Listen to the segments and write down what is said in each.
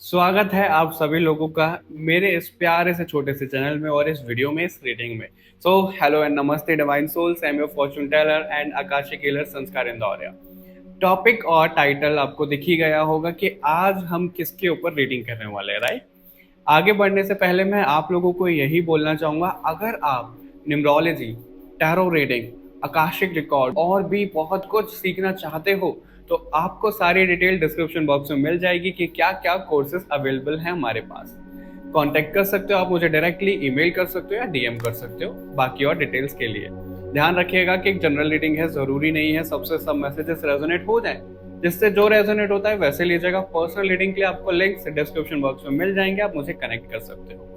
स्वागत है आप सभी लोगों का मेरे इस प्यारे से छोटे से चैनल में और इस वीडियो में इस रीडिंग में। So hello and namaste divine souls, I am your fortune teller and Akashic healer Sanskar Indoria. Topic और टाइटल आपको दिख ही गया होगा कि आज हम किसके ऊपर रीडिंग करने वाले हैं, राइट। आगे बढ़ने से पहले मैं आप लोगों को यही बोलना चाहूंगा, अगर आप numerology, tarot reading, Akashic record और भी बहुत कुछ सीखना चाहते हो तो आपको सारी डिटेल डिस्क्रिप्शन बॉक्स में मिल जाएगी कि क्या क्या कोर्सेज अवेलेबल हैं हमारे पास। कांटेक्ट कर सकते हो आप मुझे डायरेक्टली, ईमेल कर सकते हो या डीएम कर सकते हो बाकी और डिटेल्स के लिए। ध्यान रखिएगा कि एक जनरल रीडिंग है, जरूरी नहीं है सबसे सब मैसेजेस रेजोनेट हो जाए। जिससे जो रेजोनेट होता है वैसे लीजिएगा। पर्सनल रीडिंग के लिए आपको लिंक्स डिस्क्रिप्शन बॉक्स में मिल जाएंगे, आप मुझे कनेक्ट कर सकते हो।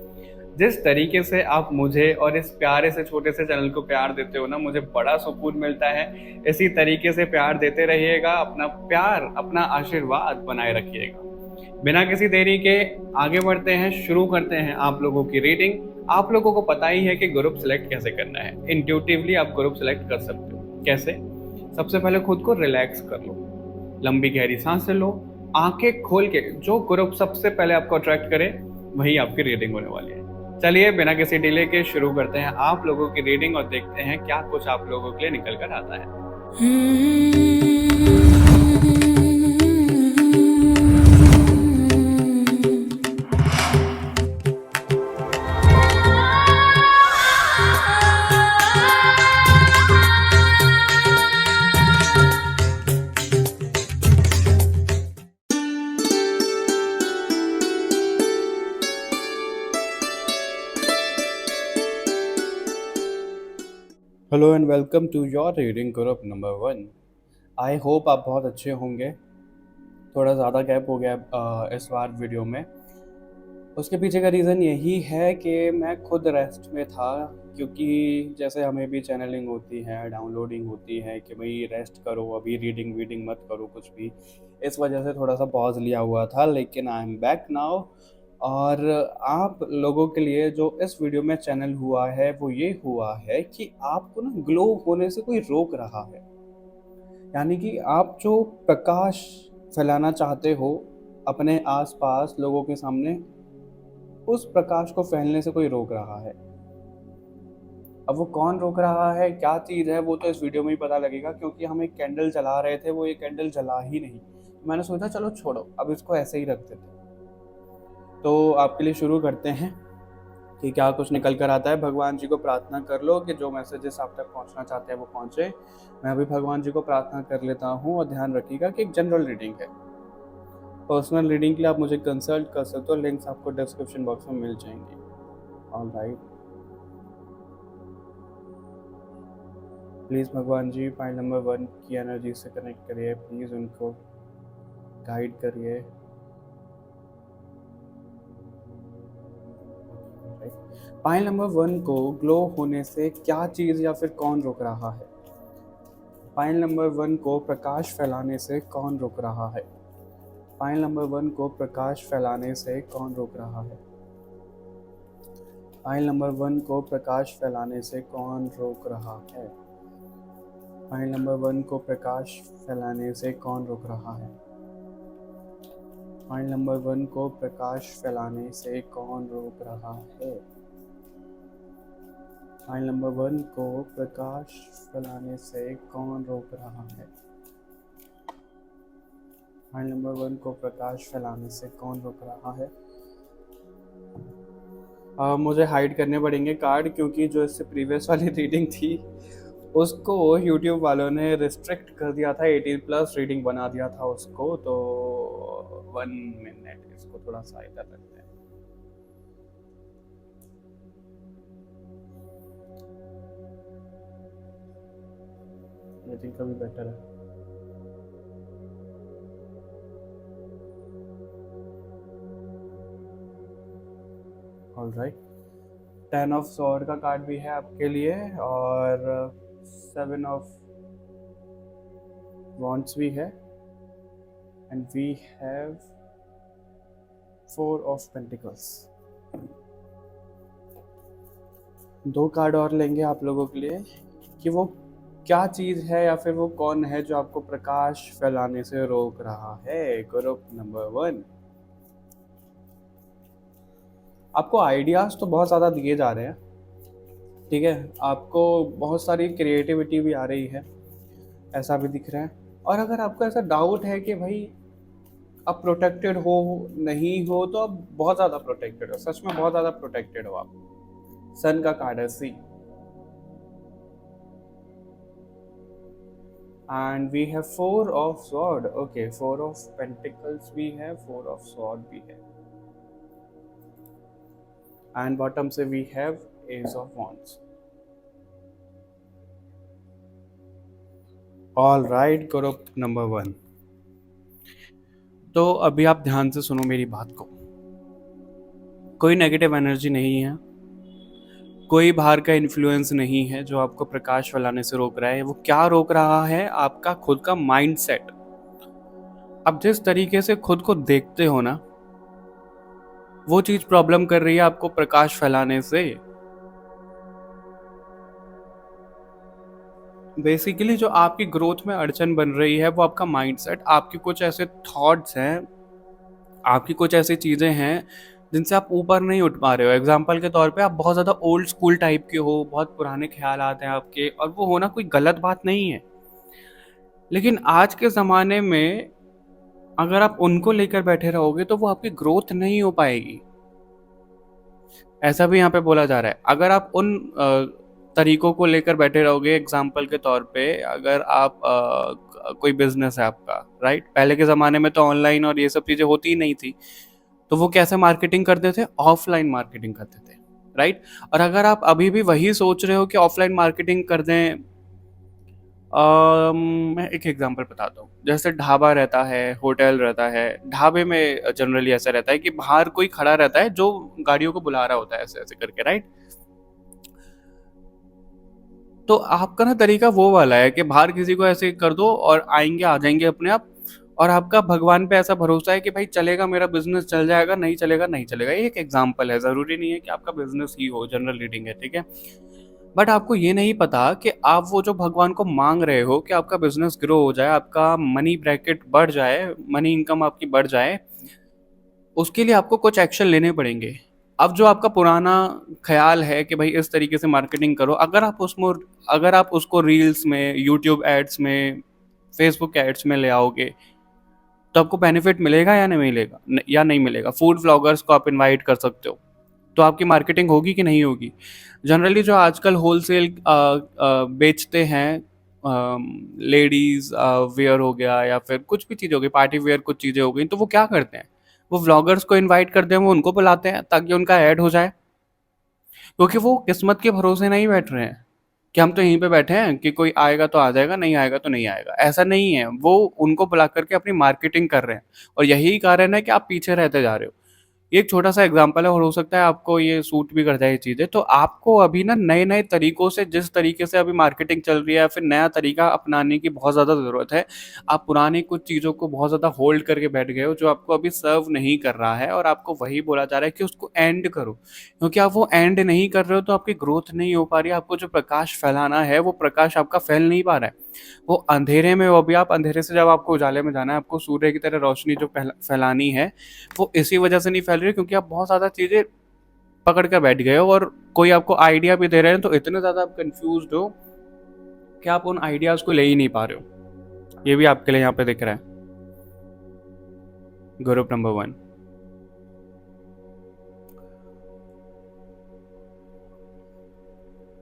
जिस तरीके से आप मुझे और इस प्यारे से छोटे से चैनल को प्यार देते हो ना, मुझे बड़ा सुकून मिलता है। इसी तरीके से प्यार देते रहिएगा, अपना प्यार अपना आशीर्वाद बनाए रखिएगा। बिना किसी देरी के आगे बढ़ते हैं, शुरू करते हैं आप लोगों की रीडिंग। आप लोगों को पता ही है कि ग्रुप सेलेक्ट कैसे करना है। इंट्यूटिवली आप ग्रुप सेलेक्ट कर सकते हो। कैसे? सबसे पहले खुद को रिलैक्स कर लो, लंबी गहरी सांसें लो, आंखें खोल के जो ग्रुप सबसे पहले आपको अट्रैक्ट करे वही आपकी रीडिंग होने वाली है। चलिए बिना किसी डिले के शुरू करते हैं आप लोगों की रीडिंग और देखते हैं क्या कुछ आप लोगों के लिए निकल कर आता है। Hello and welcome to your reading group number 1। I hope आप बहुत अच्छे होंगे। थोड़ा ज़्यादा गैप हो गया इस बार वीडियो में। उसके पीछे का रीज़न यही है कि मैं खुद रेस्ट में था, क्योंकि जैसे हमें भी चैनलिंग होती है, डाउनलोडिंग होती है कि भाई रेस्ट करो, अभी रीडिंग वीडिंग मत करो कुछ भी। इस वजह से थोड़ा सा पॉज लिया हुआ था, लेकिन आई एम बैक नाउ। और आप लोगों के लिए जो इस वीडियो में चैनल हुआ है वो ये हुआ है कि आपको ना ग्लो होने से कोई रोक रहा है। यानी कि आप जो प्रकाश फैलाना चाहते हो अपने आसपास लोगों के सामने, उस प्रकाश को फैलने से कोई रोक रहा है। अब वो कौन रोक रहा है, क्या चीज़ है, वो तो इस वीडियो में ही पता लगेगा, क्योंकि हम एक कैंडल जला रहे थे, वो ये कैंडल जला ही नहीं। तो मैंने सोचा चलो छोड़ो, अब इसको ऐसे ही रख देते। तो आपके लिए शुरू करते हैं कि क्या कुछ निकल कर आता है। भगवान जी को प्रार्थना कर लो कि जो मैसेजेस आप तक पहुंचना चाहते हैं वो पहुंचे। मैं अभी भगवान जी को प्रार्थना कर लेता हूं। और ध्यान रखिएगा कि एक जनरल रीडिंग है। पर्सनल रीडिंग के लिए आप मुझे कंसल्ट कर सकते हो, लिंक्स आपको डिस्क्रिप्शन बॉक्स में मिल जाएंगे। ऑल राइट, प्लीज़ भगवान जी फाइल नंबर 1 की एनर्जी से कनेक्ट करिए, प्लीज़ उनको गाइड करिए। फाइल नंबर 1 को ग्लो होने से क्या चीज़ या फिर कौन रोक रहा है? फाइल नंबर 1 को प्रकाश फैलाने से कौन रोक रहा है? फाइल नंबर 1 को प्रकाश फैलाने से कौन रोक रहा है? फाइल नंबर 1 को प्रकाश फैलाने से कौन रोक रहा है? फाइल नंबर 1 को प्रकाश फैलाने से कौन रोक रहा है? फाइल नंबर 1 को प्रकाश फैलाने से कौन रोक रहा है? फाइल नंबर 1 को प्रकाश फैलाने से कौन रोक रहा है? फाइल नंबर 1 को प्रकाश फैलाने से कौन रोक रहा है? मुझे हाइड करने पड़ेंगे कार्ड, क्योंकि जो इससे प्रीवियस वाली रीडिंग थी उसको यूट्यूब वालों ने रिस्ट्रिक्ट कर दिया था, 18+ रीडिंग बना दिया था उसको। तो 1 मिनट, इसको थोड़ा सा इधर रखते हैं। आई थिंक अभी बेटर है। ऑल राइट, 10 ऑफ स्वॉर्ड का कार्ड भी है आपके लिए, और 7 ऑफ वॉन्ड्स भी है, and we have 4 of pentacles. 2 card और लेंगे आप लोगों के लिए कि वो क्या चीज़ है या फिर वो कौन है जो आपको प्रकाश फैलाने से रोक रहा है। ग्रुप नंबर 1, आपको आइडियाज़ तो बहुत ज़्यादा दिए जा रहे हैं, ठीक है, आपको बहुत सारी क्रिएटिविटी भी आ रही है, ऐसा भी दिख रहा है। और अगर आपको ऐसा डाउट है कि भाई आप प्रोटेक्टेड हो नहीं हो, तो आप बहुत ज़्यादा प्रोटेक्टेड हो, सच में बहुत ज़्यादा प्रोटेक्टेड हो आप। सन का कार्ड है see, and we have four of sword, okay, four of pentacles भी है, फोर ऑफ स्वॉर्ड भी है, एंड बॉटम से we have ace of wands. All right, group number 1। तो अभी आप ध्यान से सुनो मेरी बात को। कोई नेगेटिव एनर्जी नहीं है, कोई बाहर का इन्फ्लुएंस नहीं है जो आपको प्रकाश फैलाने से रोक रहा है। वो क्या रोक रहा है? आपका खुद का माइंडसेट। अब जिस तरीके से खुद को देखते हो ना, वो चीज प्रॉब्लम कर रही है आपको प्रकाश फैलाने से। बेसिकली जो आपकी ग्रोथ में अड़चन बन रही है वो आपका माइंडसेट, आपके कुछ ऐसे थॉट्स हैं, आपकी कुछ ऐसी चीजें हैं जिनसे आप ऊपर नहीं उठ पा रहे हो। एग्जाम्पल के तौर पे आप बहुत ज़्यादा ओल्ड स्कूल टाइप के हो, बहुत पुराने ख्याल आते हैं आपके, और वो होना कोई गलत बात नहीं है, लेकिन आज के ज़माने में अगर आप उनको लेकर बैठे रहोगे तो वो आपकी ग्रोथ नहीं हो पाएगी। ऐसा भी यहाँ पे बोला जा रहा है। अगर आप उन तरीकों को लेकर बैठे रहोगे, एग्जाम्पल के तौर पे अगर आप कोई बिजनेस है आपका, राइट, पहले के ज़माने में तो ऑनलाइन और ये सब चीज़ें होती ही नहीं थी, तो वो कैसे मार्केटिंग करते थे? ऑफलाइन मार्केटिंग करते थे, राइट। और अगर आप अभी भी वही सोच रहे हो कि ऑफलाइन मार्केटिंग कर दें, मैं एक एग्जांपल बताता हूँ। जैसे ढाबा रहता है, होटल रहता है, ढाबे में जनरली ऐसा रहता है कि बाहर कोई खड़ा रहता है जो गाड़ियों को बुला रहा होता है, ऐसे ऐसे करके, राइट। तो आपका ना तरीका वो वाला है कि बाहर किसी को ऐसे कर दो और आएंगे, आ जाएंगे अपने आप, और आपका भगवान पे ऐसा भरोसा है कि भाई चलेगा, मेरा बिजनेस चल जाएगा, नहीं चलेगा नहीं चलेगा। ये एक एग्जांपल है, जरूरी नहीं है कि आपका बिजनेस ही हो, जनरल रीडिंग है, ठीक है। बट आपको ये नहीं पता कि आप वो जो भगवान को मांग रहे हो कि आपका बिजनेस ग्रो हो जाए, आपका मनी ब्रैकेट बढ़ जाए, मनी इनकम आपकी बढ़ जाए, उसके लिए आपको कुछ एक्शन लेने पड़ेंगे। अब जो आपका पुराना ख्याल है कि भाई इस तरीके से मार्केटिंग करो, अगर आप उसको रील्स में, यूट्यूब एड्स में, फेसबुक एड्स में ले आओगे, तो आपको बेनिफिट मिलेगा या नहीं मिलेगा? या नहीं मिलेगा। फूड व्लॉगर्स को आप इनवाइट कर सकते हो, तो आपकी मार्केटिंग होगी कि नहीं होगी? जनरली जो आजकल होलसेल बेचते हैं, लेडीज वेयर हो गया या फिर कुछ भी चीज़ हो गई, पार्टी वेयर कुछ चीज़ें हो गई, तो वो क्या करते हैं? वो व्लॉगर्स को इनवाइट करते हैं, वो उनको बुलाते हैं ताकि उनका ऐड हो जाए, क्योंकि वो किस्मत के भरोसे नहीं बैठ रहे हैं कि हम तो यहीं पे बैठे हैं कि कोई आएगा तो आ जाएगा, नहीं आएगा तो नहीं आएगा। ऐसा नहीं है, वो उनको बुला करके अपनी मार्केटिंग कर रहे हैं, और यही कारण है कि आप पीछे रहते जा रहे हो। ये एक छोटा सा एग्जांपल है और हो सकता है आपको ये सूट भी कर जाए ये चीज़ें। तो आपको अभी ना नए नए तरीकों से, जिस तरीके से अभी मार्केटिंग चल रही है, या फिर नया तरीका अपनाने की बहुत ज़्यादा ज़रूरत है। आप पुरानी कुछ चीज़ों को बहुत ज़्यादा होल्ड करके बैठ गए हो जो आपको अभी सर्व नहीं कर रहा है, और आपको वही बोला जा रहा है कि उसको एंड करो, क्योंकि आप वो एंड नहीं कर रहे हो तो आपकी ग्रोथ नहीं हो पा रही है। आपको जो प्रकाश फैलाना है वो प्रकाश आपका फैल नहीं पा रहा है। वो अंधेरे में, वो भी आप अंधेरे से जब आपको उजाले में जाना है, आपको सूर्य की तरह रोशनी जो फैलानी है, वो इसी वजह से नहीं फैल रही है क्योंकि आप बहुत ज़्यादा चीज़ें पकड़ कर बैठ गए हो, और कोई आपको आइडिया भी दे रहे हैं तो इतने ज़्यादा आप कंफ्यूज हो कि आप उन आइडियाज़ को ले ही नहीं पा रहे हो। ये भी आपके लिए यहाँ पे दिख रहा है, ग्रुप नंबर 1।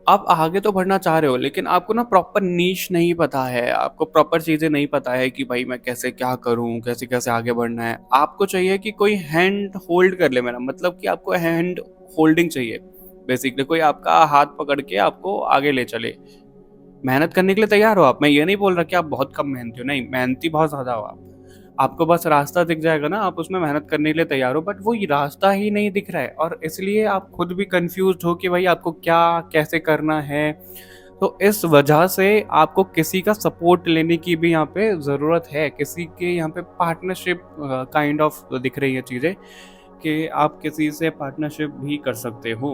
आप आगे तो बढ़ना चाह रहे हो, लेकिन आपको ना प्रॉपर नीश नहीं पता है, आपको प्रॉपर चीज़ें नहीं पता है कि भाई मैं कैसे क्या करूं, कैसे कैसे आगे बढ़ना है। आपको चाहिए कि कोई हैंड होल्ड कर ले, मेरा मतलब कि आपको हैंड होल्डिंग चाहिए। बेसिकली कोई आपका हाथ पकड़ के आपको आगे ले चले। मेहनत करने के लिए तैयार हो आप, मैं ये नहीं बोल रहा कि आप बहुत कम मेहनती हो, नहीं, मेहनती बहुत ज़्यादा हो आप। आपको बस रास्ता दिख जाएगा ना, आप उसमें मेहनत करने के लिए तैयार हो, बट वो ये रास्ता ही नहीं दिख रहा है, और इसलिए आप खुद भी कंफ्यूज हो कि भाई आपको क्या कैसे करना है। तो इस वजह से आपको किसी का सपोर्ट लेने की भी यहाँ पे ज़रूरत है, किसी के यहाँ पे पार्टनरशिप काइंड ऑफ दिख रही है चीज़ें, कि आप किसी से पार्टनरशिप भी कर सकते हो।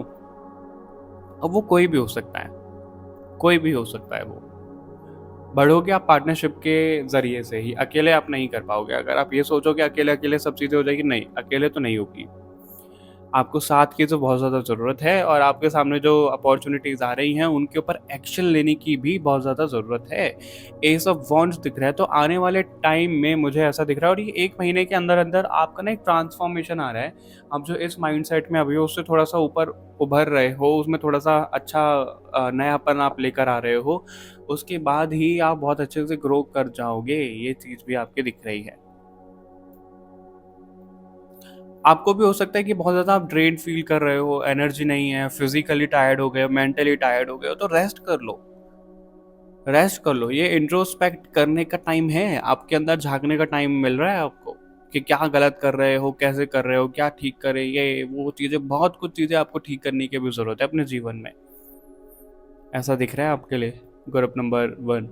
अब वो कोई भी हो सकता है, कोई भी हो सकता है। वो बढ़ोगे आप पार्टनरशिप के ज़रिए से ही, अकेले आप नहीं कर पाओगे। अगर आप ये सोचो कि अकेले अकेले सब चीज़ें हो जाएगी, नहीं, अकेले तो नहीं होगी। आपको साथ की तो बहुत ज़्यादा ज़रूरत है और आपके सामने जो अपॉर्च्युनिटीज़ आ रही हैं, उनके ऊपर एक्शन लेने की भी बहुत ज़्यादा ज़रूरत है। एस ऑफ वॉन्ड्स दिख रहा है, तो आने वाले टाइम में मुझे ऐसा दिख रहा है और ये 1 महीने के अंदर-अंदर आपका ना एक ट्रांसफॉर्मेशन आ रहा है। आप जो इस माइंडसेट में अभी हो, उससे थोड़ा-सा ऊपर उभर रहे हो, उसमें थोड़ा-सा अच्छा नयापन आप लेकर आ रहे हो। उसके बाद ही आप बहुत अच्छे से ग्रो कर जाओगे, ये चीज़ भी आपकी दिख रही है। आपको भी हो सकता है कि बहुत ज़्यादा आप ड्रेन्ड फ़ील कर रहे हो, एनर्जी नहीं है, फिज़िकली टायर्ड हो गए हो, मेंटली टायर्ड हो गए हो, तो रेस्ट कर लो। रेस्ट कर लो, ये इंट्रोस्पेक्ट करने का टाइम है, आपके अंदर झाँकने का टाइम मिल रहा है आपको, कि क्या गलत कर रहे हो, कैसे कर रहे हो, क्या ठीक करें, ये वो चीज़ें, बहुत कुछ चीज़ें आपको ठीक करने की भी ज़रूरत है अपने जीवन में। ऐसा दिख रहा है आपके लिए ग्रुप नंबर 1।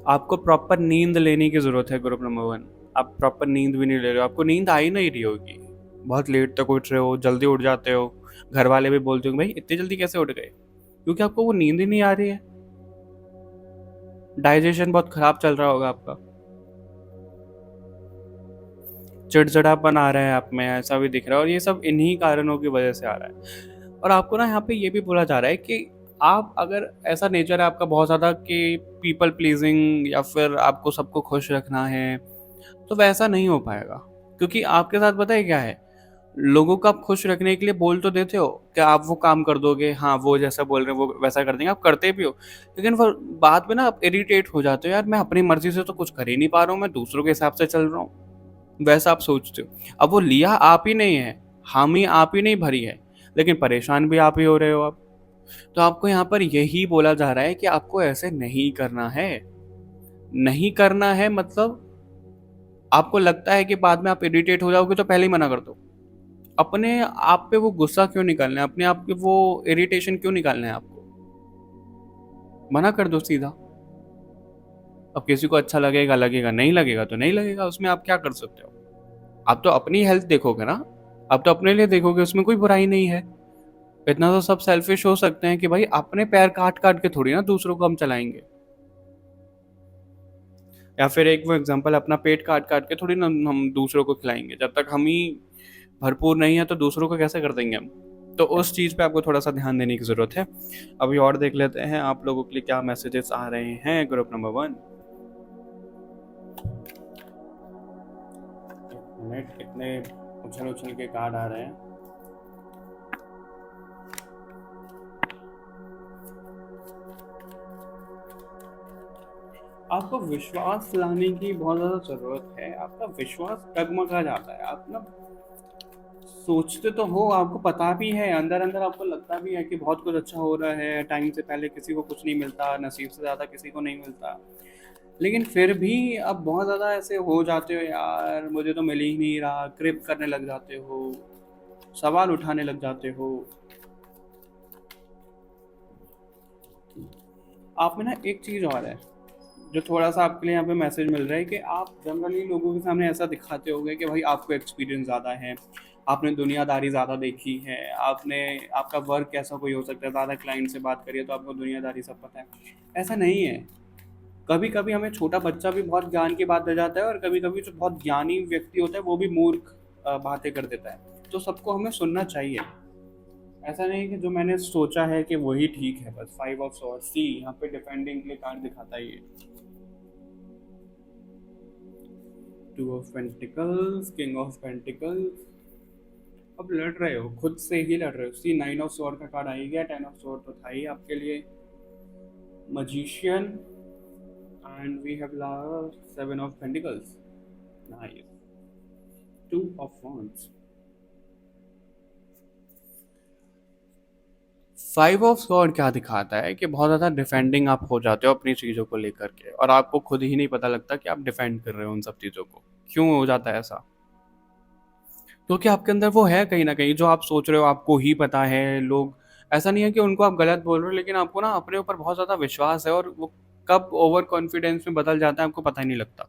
आपको प्रॉपर नींद लेने की ज़रूरत है ग्रुप नंबर 1। आप प्रॉपर नींद भी नहीं ले रहे हो, आपको नींद आ ही नहीं रही होगी। बहुत लेट तक उठ रहे हो, जल्दी उठ जाते हो। घर वाले भी बोलते होंगे, भाई इतनी जल्दी कैसे उठ गए? क्योंकि आपको वो नींद ही नहीं आ रही है। डाइजेशन बहुत खराब चल रहा होगा आपका। चिड़चिड़ापन आ रहा है आप में, ऐसा भी दिख रहा है और ये सब इन्हीं कारणों की वजह से आ रहा है। और आपको ना यहाँ पे ये भी बोला जा रहा है कि आप अगर ऐसा नेचर है आपका बहुत ज़्यादा कि पीपल प्लीज़िंग या फिर आपको सबको खुश रखना है, तो वैसा नहीं हो पाएगा। क्योंकि आपके साथ पता है क्या है? लोगों को आप खुश रखने के लिए बोल तो देते हो कि आप वो काम कर दोगे, हाँ, वो जैसा बोल रहे हैं वो वैसा कर देंगे, आप करते भी हो। लेकिन फिर बाद में ना आप इरिटेट हो जाते हो, यार मैं अपनी मर्ज़ी से तो कुछ कर ही नहीं पा रहा हूँ, मैं दूसरों के हिसाब से चल रहा हूँ। वैसा आप सोचते हो। अब वो लिया आप ही नहीं है, हामी आप ही नहीं भरी है, लेकिन परेशान भी आप ही हो रहे हो आप। तो आपको यहाँ पर यही बोला जा रहा है कि आपको ऐसे नहीं करना है। नहीं करना है मतलब आपको लगता है कि बाद में आप इरिटेट हो जाओगे तो पहले ही मना कर दो। अपने आप पे वो गुस्सा क्यों निकालना है? अपने आप पे वो इरिटेशन क्यों निकालना है आपको? मना कर दो सीधा। अब किसी को अच्छा लगेगा, लगेगा, नहीं लगेगा तो नहीं लगेगा, उसमें आप क्या कर सकते हो? आप तो अपनी हेल्थ देखोगे ना, आप तो अपने लिए देखोगे, उसमें कोई बुराई नहीं है। इतना तो सब सेल्फिश हो सकते हैं कि भाई अपने पैर काट-काट के थोड़ी ना दूसरों को हम चलाएँगे। या फिर एक वो एग्ज़ाम्पल, अपना पेट काट-काट के थोड़ी ना हम दूसरों को खिलाएँगे। जब तक हम ही भरपूर नहीं है तो दूसरों को कैसे कर देंगे हम? तो उस चीज़ पे आपको थोड़ा-सा ध्यान देने की ज़रूरत है। अभी और देख लेते हैं आप लोगों के लिए क्या मैसेजेस आ रहे हैं ग्रुप नंबर 1। एक मिनट, कितने उछल-उछल के कार्ड आ रहे हैं। आपको विश्वास लाने की बहुत ज़्यादा ज़रूरत है। आपका विश्वास डगमगा जाता है। आप ना सोचते तो हो, आपको पता भी है, अंदर-अंदर आपको लगता भी है कि बहुत कुछ अच्छा हो रहा है, टाइम से पहले किसी को कुछ नहीं मिलता, नसीब से ज़्यादा किसी को नहीं मिलता। लेकिन फिर भी आप बहुत ज़्यादा ऐसे हो जाते हो, यार मुझे तो मिल ही नहीं रहा, क्रिप करने लग जाते हो, सवाल उठाने लग जाते हो। आप में ना एक चीज़ और है, जो थोड़ा-सा आपके लिए यहाँ पे मैसेज मिल रहा है कि आप जनरली लोगों के सामने ऐसा दिखाते होगे कि भाई आपको एक्सपीरियंस ज़्यादा है, आपने दुनियादारी ज़्यादा देखी है, आपने आपका वर्क ऐसा कोई हो सकता है, ज़्यादा क्लाइंट से बात करिए तो आपको दुनियादारी सब पता है। ऐसा नहीं है। कभी-कभी हमें छोटा बच्चा भी बहुत ज्ञान की बात दे जाता है और कभी-कभी जो बहुत ज्ञानी व्यक्ति होता है वो भी मूर्ख बातें कर देता है। तो सबको हमें सुनना चाहिए। ऐसा नहीं कि जो मैंने सोचा है कि वही ठीक है बस। 5 ऑफ सॉर्ड्स, सी यहाँ पे डिफेंडिंग के लिए कार्ड दिखाता है ये। 2 of pentacles, king of pentacles. अब लड़ रहे हो, खुद से ही लड़ रहे हो। सी 9 ऑफ स्वॉर्ड का कार्ड आ ही गया, 10 ऑफ स्वॉर्ड तो था ही आपके लिए। magician, and we have lost 7 of pentacles. Nice. 2 of wands. 5 of sword क्या दिखाता है कि बहुत ज़्यादा डिफेंडिंग आप हो जाते हो अपनी चीज़ों को लेकर के, और आपको खुद ही नहीं पता लगता कि आप डिफेंड कर रहे हो उन सब चीज़ों को। क्यों हो जाता है ऐसा? क्योंकि आपके अंदर वो है कहीं न कहीं, जो आप सोच रहे हो आपको ही पता है। लोग, ऐसा नहीं है कि उनको आप गलत बोल रहे हो, लेकिन आपको ना अपने ऊपर बहुत ज़्यादा विश्वास है और वो कब ओवर कॉन्फिडेंस में बदल जाता है आपको पता ही नहीं लगता।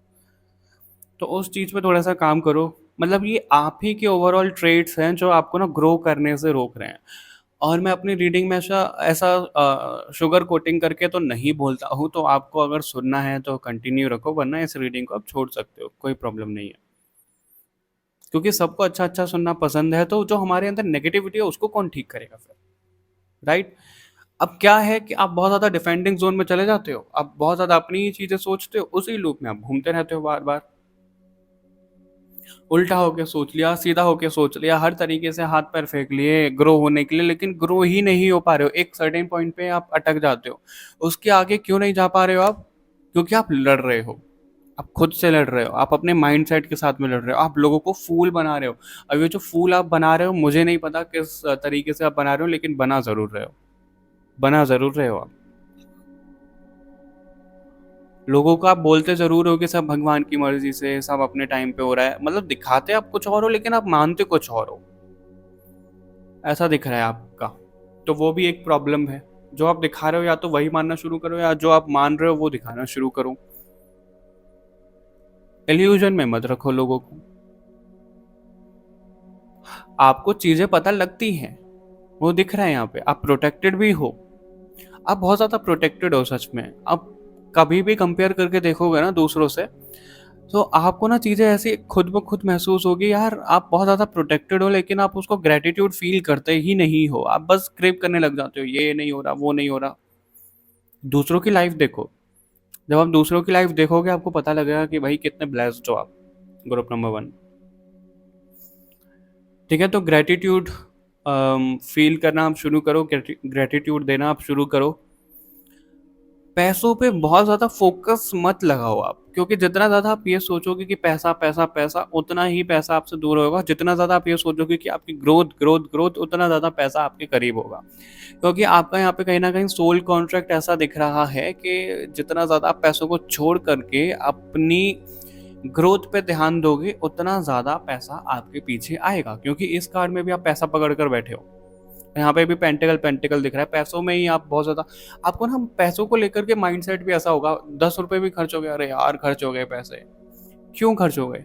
तो उस चीज़ पे थोड़ा-सा काम करो। मतलब ये आप ही के ओवरऑल ट्रेड्स हैं जो आपको ना ग्रो करने से रोक रहे हैं। और मैं अपनी रीडिंग में ऐसा ऐसा शुगर कोटिंग करके तो नहीं बोलता हूँ, तो आपको अगर सुनना है तो कंटिन्यू रखो, वरना इस रीडिंग को आप छोड़ सकते हो, कोई प्रॉब्लम नहीं है। क्योंकि सबको अच्छा-अच्छा सुनना पसंद है, तो जो हमारे अंदर नेगेटिविटी है उसको कौन ठीक करेगा फिर, राइट? अब क्या है कि आप बहुत ज़्यादा डिफेंडिंग ज़ोन में चले जाते हो, आप बहुत ज़्यादा अपनी ही चीज़ें सोचते हो, उसी लूप में आप घूमते रहते हो बार-बार। उल्टा होके सोच लिया, सीधा होके सोच लिया, हर तरीके से हाथ-पैर फेंक लिए ग्रो होने के लिए, लेकिन ग्रो ही नहीं हो पा रहे हो। एक सर्टेन पॉइंट पे आप अटक जाते हो। उसके आगे क्यों नहीं जा पा रहे हो आप? क्योंकि आप लड़ रहे हो। आप खुद से लड़ रहे हो, आप अपने माइंडसेट के साथ में लड़ रहे हो, आप लोगों को फूल बना रहे हो। अब ये जो फूल आप बना रहे हो, मुझे नहीं पता किस तरीके से आप बना रहे हो, लेकिन बना ज़रूर रहे हो। बना ज़रूर रहे हो आप। लोगों को आप बोलते ज़रूर हो कि सब भगवान की मर्ज़ी से, सब अपने टाइम पे हो रहा है। मतलब दिखाते आप कुछ और हो, लेकिन आप मानते कुछ और हो। ऐसा दिख रहा है आपका। तो वो भी एक प्रॉब्लम है। जो आप दिखा रहे हो या तो वही मानना शुरू करो, या जो आप मान रहे हो वो दिखाना शुरू करो। इल्यूज़न में मत रखो लोगों को। आपको चीज़ें पता लगती हैं। वो दिख रहा है यहाँ पे। आप प्रोटेक्टेड भी हो। आप बहुत ज़्यादा प्रोटेक्टेड हो सच में। आप कभी भी कंपेयर करके देखोगे ना दूसरों से, तो आपको ना चीज़ें ऐसी खुद ब खुद महसूस होगी, यार आप बहुत ज़्यादा प्रोटेक्टेड हो, लेकिन आप उसको ग्रैटिट्यूड फ़ील करते ही नहीं हो। आप बस क्रेव करने लग जाते हो, ये नहीं हो रहा, वो नहीं हो रहा। दूसरों की लाइफ़ देखो। जब आप दूसरों की लाइफ़ देखोगे, आपको पता लगेगा कि भाई कितने ब्लेस्ड हो आप। Group number 1। ठीक है? तो ग्रैटिट्यूड फ़ील करना आप शुरू करो, ग्रैटिट्यूड देना आप शुरू करो। पैसों पे बहुत ज़्यादा फ़ोकस मत लगाओ आप, क्योंकि जितना ज़्यादा आप ये सोचोगे कि पैसा, पैसा, पैसा, उतना ही पैसा आपसे दूर होगा। जितना ज़्यादा आप ये सोचोगे कि आपकी ग्रोथ, ग्रोथ, ग्रोथ, उतना ज़्यादा पैसा आपके करीब होगा। क्योंकि आपका यहाँ पे कहीं न कहीं सोल कॉन्ट्रैक्ट ऐसा दिख रहा है कि जितना ज़्यादा आप पैसों को छोड़ कर के अपनी ग्रोथ पे ध्यान दोगे, उतना ज़्यादा पैसा आपके पीछे आएगा। क्योंकि इस कार्ड में भी आप पैसा पकड़ कर बैठे हो। यहाँ पे भी पेंटिकल पेंटिकल दिख रहा है। पैसों में ही आप बहुत ज़्यादा, आपको ना पैसों को लेकर के माइंडसेट भी ऐसा होगा, ₹10 भी खर्च हो गए, अरे यार खर्च हो गए पैसे। क्यों खर्च हो गए?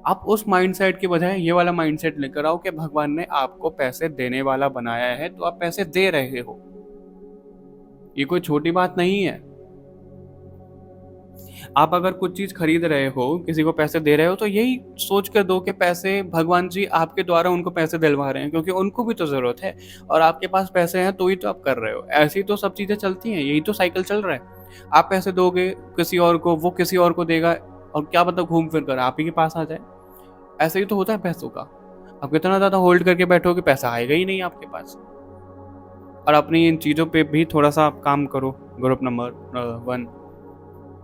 आप उस माइंडसेट की बजाय ये वाला माइंडसेट लेकर आओ कि भगवान ने आपको पैसे देने वाला बनाया है, तो आप पैसे दे रहे हो। ये कोई छोटी बात नहीं है। आप अगर कुछ चीज़ खरीद रहे हो, किसी को पैसे दे रहे हो, तो यही सोच कर दो कि पैसे भगवान जी आपके द्वारा उनको पैसे दिलवा रहे हैं, क्योंकि उनको भी तो ज़रूरत है, और आपके पास पैसे हैं तो ही तो आप कर रहे हो। ऐसी तो सब चीज़ें चलती हैं, यही तो साइकिल चल रहा है। आप पैसे दोगे किसी और को, वो किसी और को देगा, और क्या पता घूम फिर कर आप ही के पास आ जाए। ऐसे ही तो होता है पैसों का। आप कितना ज़्यादा होल्ड करके बैठोगे, पैसा आएगा ही नहीं आपके पास। और अपनी इन चीज़ों पे भी थोड़ा-सा आप काम करो। Group number 1।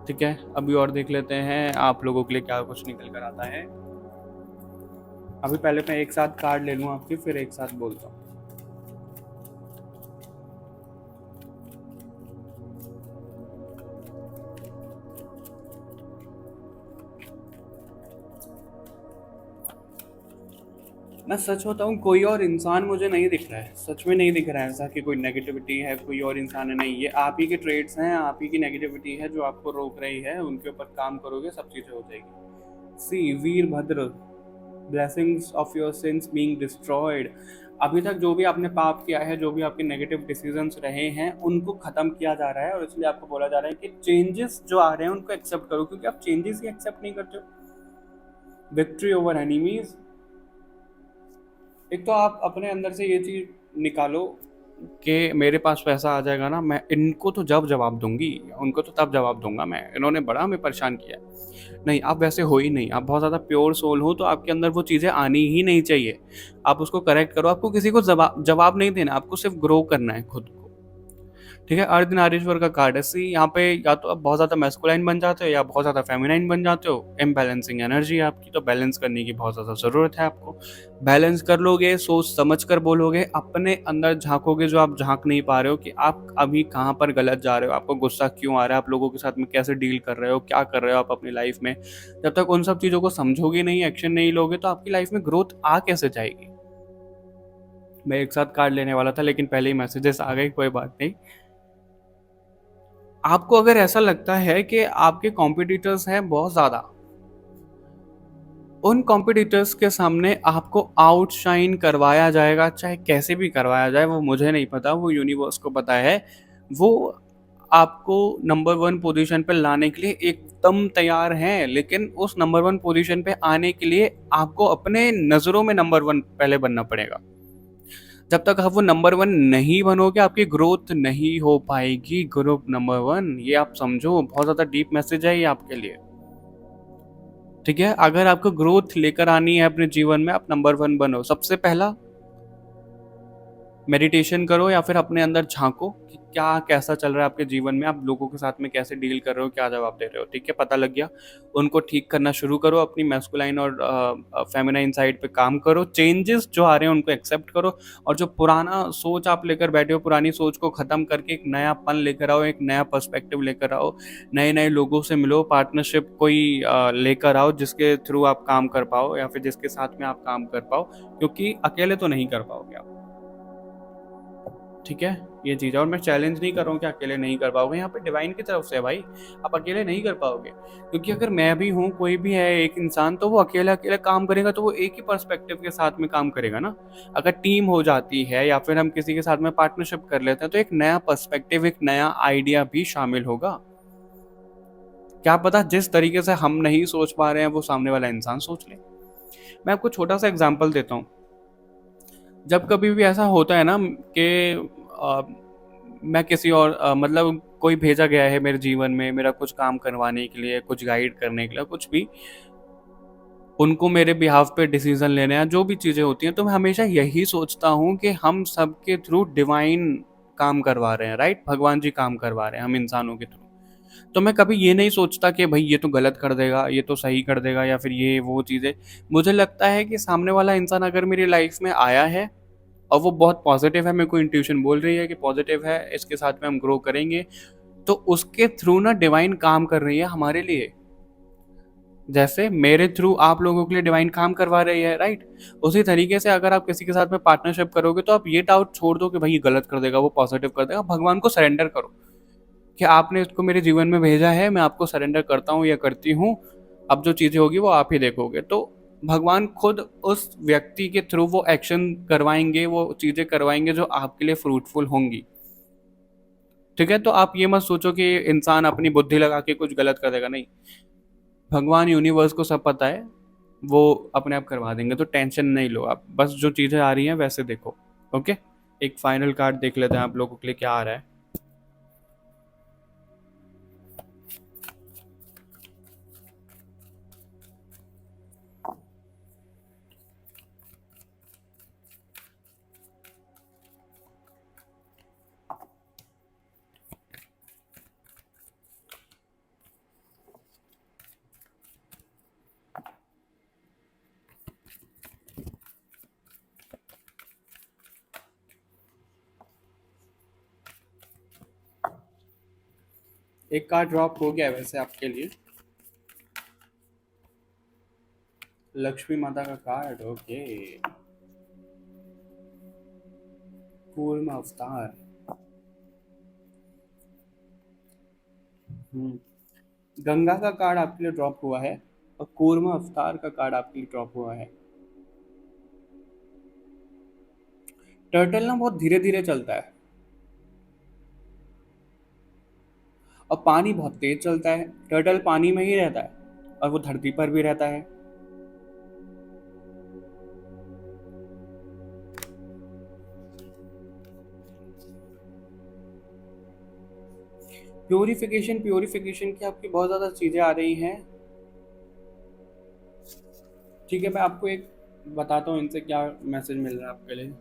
ठीक है, अभी और देख लेते हैं आप लोगों के लिए क्या कुछ निकल कर आता है। अभी पहले मैं एक साथ कार्ड ले लूँ आपकी, फिर एक साथ बोलता हूँ। मैं सच बताऊँ, कोई और इंसान मुझे नहीं दिख रहा है, सच में नहीं दिख रहा है ऐसा कि कोई नेगेटिविटी है, कोई और इंसान है, नहीं। ये आप ही के ट्रेड्स हैं, आप ही की नेगेटिविटी है जो आपको रोक रही है। उनके ऊपर काम करोगे, सब चीज़ें हो जाएगी। See Virabhadra, blessings of your sins being destroyed. अभी तक जो भी आपने पाप किया है, जो भी आपके नेगेटिव डिसीजंस रहे हैं, उनको ख़त्म किया जा रहा है, और इसलिए आपको बोला जा रहा है कि चेंजेस जो आ रहे हैं उनको एक्सेप्ट करो, क्योंकि आप चेंजेस ही एक्सेप्ट नहीं करते हो। Victory over enemies. एक तो आप अपने अंदर से ये चीज़ निकालो कि मेरे पास पैसा आ जाएगा ना, मैं इनको तो जब जवाब दूंगी, उनको तो तब जवाब दूंगा मैं, इन्होंने बड़ा हमें परेशान किया है। नहीं, आप वैसे हो ही नहीं। आप बहुत ज़्यादा प्योर सोल हो, तो आपके अंदर वो चीज़ें आनी ही नहीं चाहिए। आप उसको करेक्ट करो। आपको किसी को जवाब नहीं देना, आपको सिर्फ ग्रो करना है खुद को। ठीक है? अर्धनारीश्वर का कार्ड है। सी यहाँ पे या तो आप बहुत ज़्यादा मैस्कुलाइन बन जाते हो, या बहुत ज़्यादा फेमिनाइन बन जाते हो। इम्बैलेंसिंग एनर्जी है आपकी, तो बैलेंस करने की बहुत ज़्यादा ज़रूरत है आपको। बैलेंस कर लोगे, सोच समझ कर बोलोगे, अपने अंदर झाँकोगे जो आप झाँक नहीं पा रहे हो, कि आप अभी कहाँ पर गलत जा रहे हो, आपको गुस्सा क्यों आ रहा है, आप लोगों के साथ में कैसे डील कर रहे हो, क्या कर रहे हो आप अपनी लाइफ में। जब तक उन सब चीज़ों को समझोगे नहीं, एक्शन नहीं लोगे, तो आपकी लाइफ में ग्रोथ आ कैसे जाएगी। मैं एक साथ कार्ड लेने वाला था, लेकिन पहले ही मैसेजेस आ गए, कोई बात नहीं। आपको अगर ऐसा लगता है कि आपके कॉम्पिटिटर्स हैं बहुत ज़्यादा, उन कॉम्पिटिटर्स के सामने आपको आउटशाइन करवाया जाएगा, चाहे कैसे भी करवाया जाए वो मुझे नहीं पता, वो यूनिवर्स को पता है। वो आपको नंबर वन पोजीशन पे लाने के लिए एकदम तैयार हैं, लेकिन उस नंबर वन पोजीशन पे आने के लिए आपको अपने नज़रों में नंबर वन पहले बनना पड़ेगा। जब तक आप वो नंबर वन नहीं बनोगे आपकी ग्रोथ नहीं हो पाएगी। ग्रुप नंबर वन, ये आप समझो, बहुत ज़्यादा डीप मैसेज है ये आपके लिए। ठीक है, अगर आपको ग्रोथ लेकर आनी है अपने जीवन में, आप नंबर वन बनो। सबसे पहला मेडिटेशन करो या फिर अपने अंदर झांको कि क्या कैसा चल रहा है आपके जीवन में, आप लोगों के साथ में कैसे डील कर रहे हो, क्या जवाब दे रहे हो। ठीक है, पता लग गया, उनको ठीक करना शुरू करो। अपनी मैस्कुलाइन और फेमिनाइन साइड पे काम करो। चेंजेस जो आ रहे हैं उनको एक्सेप्ट करो, और जो पुराना सोच आप लेकर बैठे हो, पुरानी सोच को ख़त्म करके एक नयापन लेकर आओ, एक नया पर्सपेक्टिव लेकर आओ। नए नए लोगों से मिलो, पार्टनरशिप कोई लेकर आओ जिसके थ्रू आप काम कर पाओ या फिर जिसके साथ में आप काम कर पाओ, क्योंकि अकेले तो नहीं कर पाओगे आप। ठीक है, ये चीज़ है। और मैं चैलेंज नहीं कर रहा हूँ कि अकेले नहीं कर पाओगे, यहाँ पे डिवाइन की तरफ से है भाई, आप अकेले नहीं कर पाओगे। क्योंकि अगर मैं भी हूँ, कोई भी है एक इंसान, तो वो अकेला अकेला काम करेगा तो वो एक ही पर्सपेक्टिव के साथ में काम करेगा ना। अगर टीम हो जाती है या फिर हम किसी के साथ में पार्टनरशिप कर लेते हैं तो एक नया पर्सपेक्टिव, एक नया आइडिया भी शामिल होगा। क्या पता जिस तरीके से हम नहीं सोच पा रहे हैं वो सामने वाला इंसान सोच ले। मैं आपको छोटा सा एग्जाम्पल देता हूँ। जब कभी भी ऐसा होता है ना कि मैं किसी और मतलब कोई भेजा गया है मेरे जीवन में मेरा कुछ काम करवाने के लिए, कुछ गाइड करने के लिए, कुछ भी, उनको मेरे बिहाफ पे डिसीजन लेने हैं, जो भी चीज़ें होती हैं, तो मैं हमेशा यही सोचता हूँ कि हम सबके थ्रू डिवाइन काम करवा रहे हैं, राइट? भगवान जी काम करवा रहे हैं हम इंसानों के थ्रू। तो मैं कभी ये नहीं सोचता कि भाई ये तो गलत कर देगा, ये तो सही कर देगा, या फिर ये वो चीज़ें। मुझे लगता है कि सामने वाला इंसान अगर मेरी लाइफ में आया है और वो बहुत पॉजिटिव है, मेरे को इंट्यूशन बोल रही है कि पॉजिटिव है, इसके साथ में हम ग्रो करेंगे, तो उसके थ्रू ना डिवाइन काम कर रही है हमारे लिए। जैसे मेरे थ्रू आप लोगों के लिए डिवाइन काम करवा रही है, राइट? उसी तरीके से अगर आप किसी के साथ में पार्टनरशिप करोगे तो आप ये डाउट छोड़ दो कि भाई ये गलत कर देगा, वो पॉजिटिव कर देगा। भगवान को सरेंडर करो कि आपने इसको मेरे जीवन में भेजा है, मैं आपको सरेंडर करता हूँ या करती हूँ। अब जो चीज़ें होगी वो आप ही देखोगे। तो भगवान खुद उस व्यक्ति के थ्रू वो एक्शन करवाएंगे, वो चीज़ें करवाएंगे जो आपके लिए फ्रूटफुल होंगी। ठीक है, तो आप ये मत सोचो कि इंसान अपनी बुद्धि लगा के कुछ गलत कर देगा, नहीं। भगवान यूनिवर्स को सब पता है, वो अपने आप करवा देंगे, तो टेंशन नहीं लो आप, बस जो चीज़ें आ रही हैं वैसे देखो। ओके, एक फाइनल कार्ड देख लेते हैं आप लोगों के लिए क्या आ रहा है। एक कार्ड ड्रॉप हो गया है वैसे आपके लिए, लक्ष्मी माता का कार्ड। ओके, कूर्म अवतार। गंगा का कार्ड आपके लिए ड्रॉप हुआ है और कूर्म अवतार का कार्ड आपके लिए ड्रॉप हुआ है। टर्टल ना बहुत धीरे धीरे चलता है और पानी बहुत तेज चलता है। टर्टल पानी में ही रहता है और वो धरती पर भी रहता है। प्योरिफिकेशन, प्योरिफिकेशन की आपकी बहुत ज़्यादा चीज़ें आ रही हैं। ठीक है, मैं आपको एक बताता हूँ इनसे क्या मैसेज मिल रहा है आपके लिए।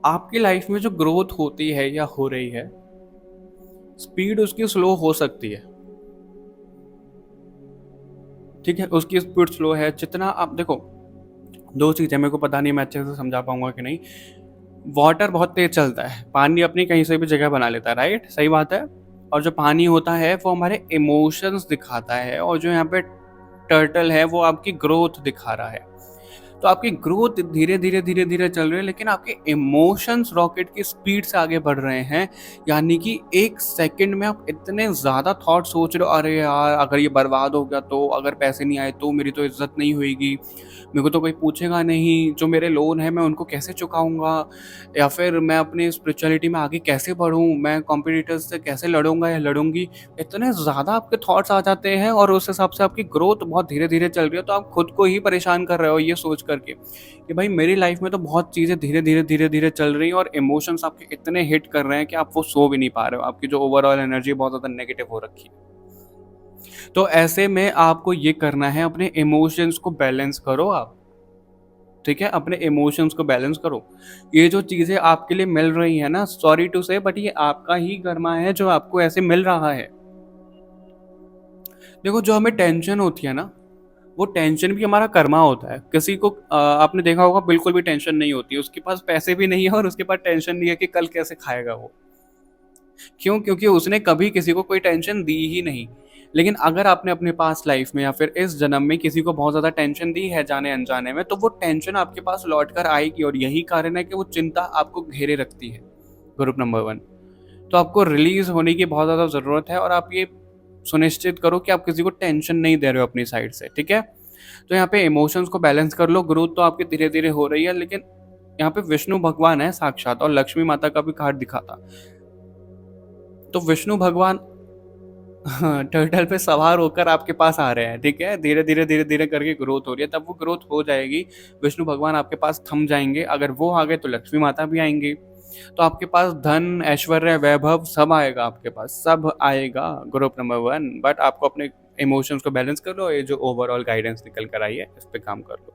आपकी लाइफ में जो ग्रोथ होती है या हो रही है, स्पीड उसकी स्लो हो सकती है। ठीक है, उसकी स्पीड स्लो है। जितना आप देखो, दो चीज़ें, मेरे को पता नहीं मैं अच्छे से समझा पाऊंगा कि नहीं। वाटर बहुत तेज चलता है, पानी अपनी कहीं से भी जगह बना लेता है, राइट? सही बात है। और जो पानी होता है वो हमारे इमोशंस दिखाता है, और जो यहाँ पे टर्टल है वो आपकी ग्रोथ दिखा रहा है। तो आपकी ग्रोथ धीरे धीरे चल रही है, लेकिन आपके इमोशंस रॉकेट की स्पीड से आगे बढ़ रहे हैं। यानी कि एक सेकंड में आप इतने ज़्यादा थॉट सोच रहे हो, अरे यार अगर ये बर्बाद हो गया तो, अगर पैसे नहीं आए तो, मेरी तो इज्जत नहीं होएगी, मेरे को तो कोई पूछेगा नहीं, जो मेरे लोन है मैं उनको कैसे चुकाऊंगा, या फिर मैं अपनी स्पिरिचुअलिटी में आगे कैसे बढ़ूँ, मैं कॉम्पिटिटर्स से कैसे लड़ूंगा या लड़ूंगी। इतने ज़्यादा आपके थॉट्स आ जाते हैं और उस हिसाब से आपकी ग्रोथ बहुत धीरे धीरे चल रही है, तो आप खुद को ही परेशान कर रहे हो ये सोच करके कि भाई मेरी लाइफ में तो बहुत चीज़ें धीरे धीरे चल रही हैं और इमोशंस आपके इतने हिट कर रहे हैं कि आप वो सो भी नहीं पा रहे हो, आपकी जो ओवरऑल एनर्जी बहुत ज़्यादा नेगेटिव हो रखी है। तो ऐसे में आपको ये करना है, अपने इमोशंस को बैलेंस करो आप। ठीक है, अपने इमोशंस को बैलेंस करो। ये जो चीज़ें आपके लिए मिल रही है ना, सॉरी टू से बट ये आपका ही कर्मा है जो आपको ऐसे मिल रहा है। देखो, जो हमें टेंशन होती है ना, वो टेंशन भी हमारा कर्मा होता है। किसी को आपने देखा होगा बिल्कुल भी टेंशन नहीं होती है, उसके पास पैसे भी नहीं है और उसके पास टेंशन नहीं है कि कल कैसे खाएगा वो। क्यों? क्योंकि उसने कभी किसी को कोई टेंशन दी ही नहीं। लेकिन अगर आपने अपने पास लाइफ में या फिर इस जन्म में किसी को बहुत ज़्यादा टेंशन दी है जाने अनजाने में, तो वो टेंशन आपके पास लौट कर आएगी और यही कारण है कि वो चिंता आपको घेरे रखती है। ग्रुप नंबर 1, तो आपको रिलीज़ होने की बहुत ज़्यादा ज़रूरत है और आप ये सुनिश्चित करो कि आप किसी को टेंशन नहीं दे रहे हो अपनी साइड से, ठीक है? तो यहाँ पे इमोशंस को बैलेंस कर लो। ग्रोथ तो आपकी धीरे-धीरे हो रही है, लेकिन यहाँ पे विष्णु भगवान है साक्षात और लक्ष्मी माता का भी कार्ड दिखा था। तो विष्णु भगवान हाँ, टर्टल पे सवार होकर आपके पास आ रहे हैं, ठीक है? धीरे-धीरे करके ग्रोथ हो रही है, तब वो ग्रोथ हो जाएगी। विष्णु भगवान आपके पास थम जाएँगे, अगर वो आ गए तो लक्ष्मी माता भी आएँगी। तो आपके पास धन, ऐश्वर्य, वैभव सब आएगा आपके पास, सब आएगा ग्रुप नंबर 1। बट आपको अपने इमोशंस को बैलेंस कर लो, ये जो ओवरऑल गाइडेंस निकल कर आई है, इस पे काम कर लो।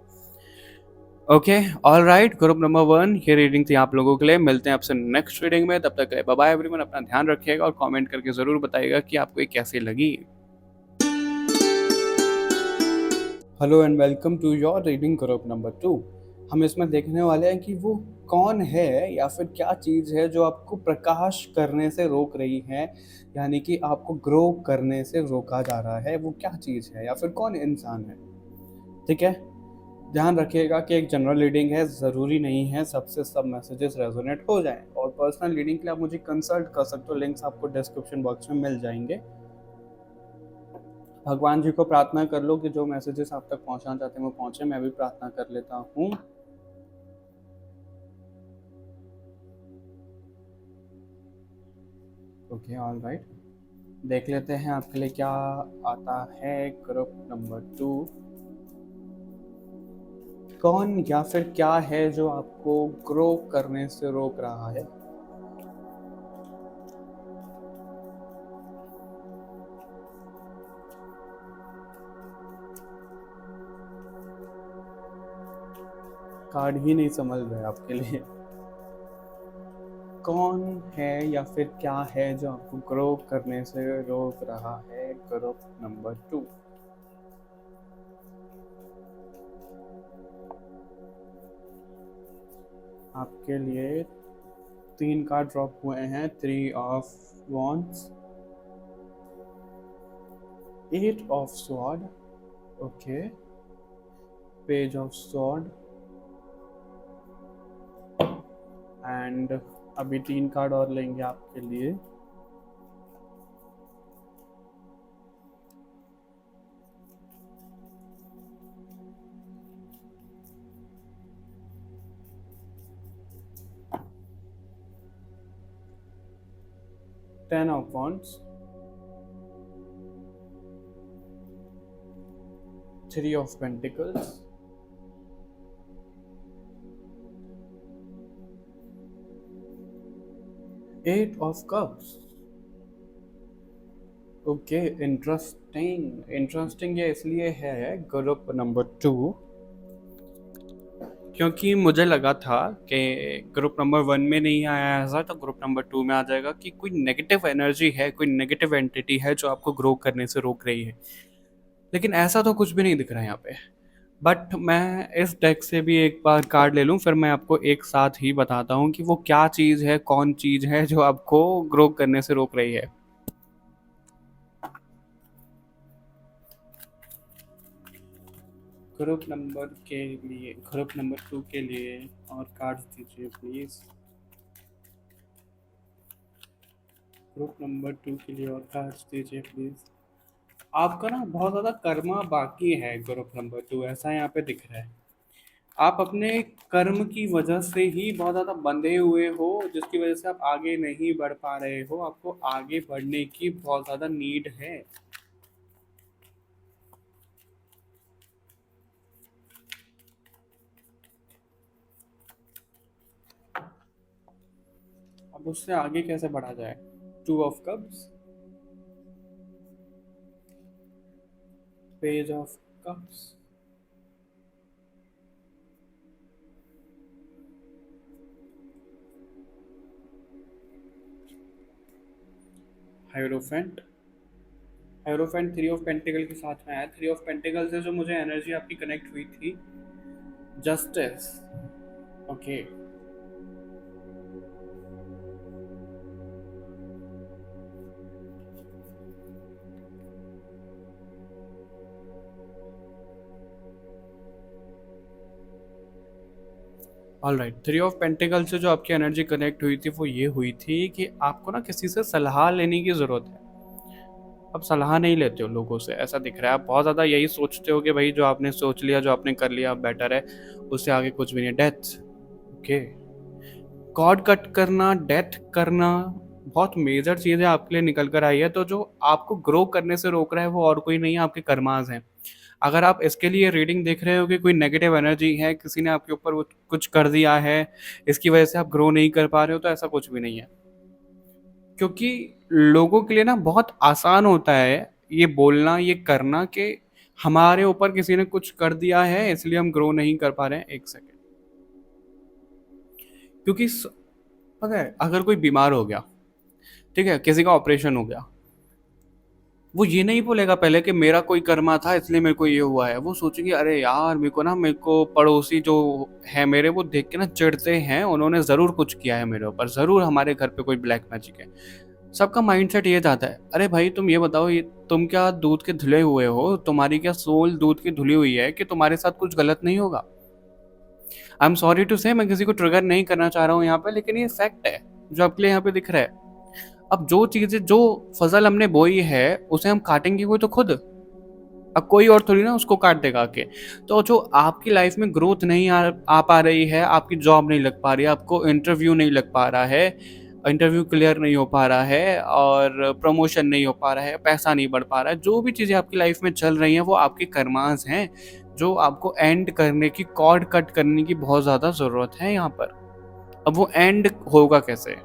ओके, ऑलराइट, ग्रुप नंबर 1 ये रीडिंग थी आप लोगों के लिए। मिलते हैं आपसे नेक्स्ट रीडिंग में, तब तक के लिए बाय बाय एवरीवन। अपना ध्यान रखिएगा और कमेंट करके ज़रूर बताइएगा कि आपको ये कैसी लगी। Hello and welcome to your reading group number 2। हम इसमें देखने वाले हैं कि वो कौन है या फिर क्या चीज़ है जो आपको प्रकाश करने से रोक रही है, यानी कि आपको ग्रो करने से रोका जा रहा है। वो क्या चीज़ है या फिर कौन इंसान है, ठीक है? ध्यान रखिएगा कि एक जनरल रीडिंग है, ज़रूरी नहीं है सबसे सब मैसेजेस रेजोनेट हो जाएं। और पर्सनल रीडिंग के लिए आप मुझे कंसल्ट कर सकते हो, लिंक्स आपको डिस्क्रिप्शन बॉक्स में मिल जाएंगे। भगवान जी को प्रार्थना कर लो कि जो मैसेजेस आप तक पहुंचाना चाहते हैं वो पहुंचे। मैं भी प्रार्थना कर लेता हूँ। ओके, ऑल राइट, देख लेते हैं आपके लिए क्या आता है। ग्रुप नंबर 2, कौन या फिर क्या है जो आपको ग्रो करने से रोक रहा है? कार्ड ही नहीं समझ रहे आपके लिए। कौन है या फिर क्या है जो आपको ग्रो करने से रोक रहा है? ग्रुप नंबर 2, आपके लिए 3 कार्ड ड्रॉप हुए हैं। 3 of wands, 8 of sword, okay, page of sword and अभी 3 कार्ड और लेंगे आपके लिए। Ten of Wands, 3 of Pentacles, Eight of Cups। Okay, interesting ये इसलिए है ग्रुप नंबर 2 क्योंकि मुझे लगा था कि ग्रुप नंबर 1 में नहीं आया ऐसा, तो ग्रुप नंबर 2 में आ जाएगा कि कोई नेगेटिव एनर्जी है, कोई नेगेटिव एंटिटी है जो आपको ग्रो करने से रोक रही है। लेकिन ऐसा तो कुछ भी नहीं दिख रहा है यहाँ पे। बट मैं इस डेक से भी एक बार कार्ड ले लूँ, फिर मैं आपको एक साथ ही बताता हूँ कि वो क्या चीज़ है, कौन चीज़ है जो आपको ग्रो करने से रोक रही है। ग्रुप नंबर 2 के लिए और कार्ड्स दीजिए प्लीज। ग्रुप नंबर 2 के लिए और कार्ड्स दीजिए प्लीज। आपका ना बहुत ज़्यादा कर्मा बाकी है ग्रुप नंबर 2, ऐसा यहाँ पे दिख रहा है। आप अपने कर्म की वजह से ही बहुत ज़्यादा बंधे हुए हो, जिसकी वजह से आप आगे नहीं बढ़ पा रहे हो। आपको आगे बढ़ने की बहुत ज़्यादा नीड है। अब उससे आगे कैसे बढ़ा जाए? 2 of cups, page of cups, hierophant. Hierophant 3 of pentacle के साथ में आया। 3 ऑफ पेंटिकल से जो मुझे एनर्जी आपकी कनेक्ट हुई थी, justice. Okay. All right, 3 of pentacle से जो आपकी एनर्जी कनेक्ट हुई थी वो ये हुई थी कि आपको ना किसी से सलाह लेने की ज़रूरत है। आप सलाह नहीं लेते हो लोगों से, ऐसा दिख रहा है। आप बहुत ज़्यादा यही सोचते हो कि भाई जो आपने सोच लिया, जो आपने कर लिया बेटर है, उससे आगे कुछ भी नहीं है। डेथ। ओके। कॉर्ड कट करना, डेथ करना, बहुत मेजर चीज़ें आपके लिए निकल कर आई है। तो जो आपको ग्रो करने से रोक रहा है वो और कोई नहीं है, आपके कर्मास हैं। अगर आप इसके लिए रीडिंग देख रहे हो कि कोई नेगेटिव एनर्जी है, किसी ने आपके ऊपर वो कुछ कर दिया है, इसकी वजह से आप ग्रो नहीं कर पा रहे हो, तो ऐसा कुछ भी नहीं है। क्योंकि लोगों के लिए ना बहुत आसान होता है ये बोलना, ये करना कि हमारे ऊपर किसी ने कुछ कर दिया है इसलिए हम ग्रो नहीं कर पा रहे हैं। एक सेकेंड। क्योंकि पता है, अगर कोई बीमार हो गया, ठीक है, किसी का ऑपरेशन हो गया, वो ये नहीं बोलेगा पहले कि मेरा कोई कर्मा था इसलिए मेरे को ये हुआ है। वो सोचेगी अरे यार मेरे को पड़ोसी जो है मेरे, वो देख के ना चिढ़ते हैं, उन्होंने ज़रूर कुछ किया है मेरे ऊपर, ज़रूर हमारे घर पे कोई ब्लैक मैजिक है। सबका माइंडसेट ये जाता है। अरे भाई तुम ये बताओ, ये तुम क्या दूध के धुले हुए हो? तुम्हारी क्या सोल दूध की धुली हुई है कि तुम्हारे साथ कुछ गलत नहीं होगा? आई एम सॉरी टू से, मैं किसी को ट्रिगर नहीं करना चाह रहा हूँ यहाँ पे, लेकिन ये फैक्ट है जो आपके लिए यहाँ पे दिख रहा है। अब जो चीजें, जो फसल हमने बोई है, उसे हम काटेंगे कोई तो खुद। अब कोई और थोड़ी ना उसको काट देगा आके। तो जो आपकी लाइफ में ग्रोथ नहीं आ पा रही है, आपकी जॉब नहीं लग पा रही है, आपको इंटरव्यू नहीं लग पा रहा है, इंटरव्यू क्लियर नहीं हो पा रहा है, और प्रमोशन नहीं हो पा रहा है, पैसा नहीं बढ़ पा रहा है, जो भी चीज़ें आपकी लाइफ में चल रही हैं वो आपके कर्मास हैं, जो आपको एंड करने की, कॉर्ड कट करने की बहुत ज़्यादा ज़रूरत है यहाँ पर। अब वो एंड होगा कैसे,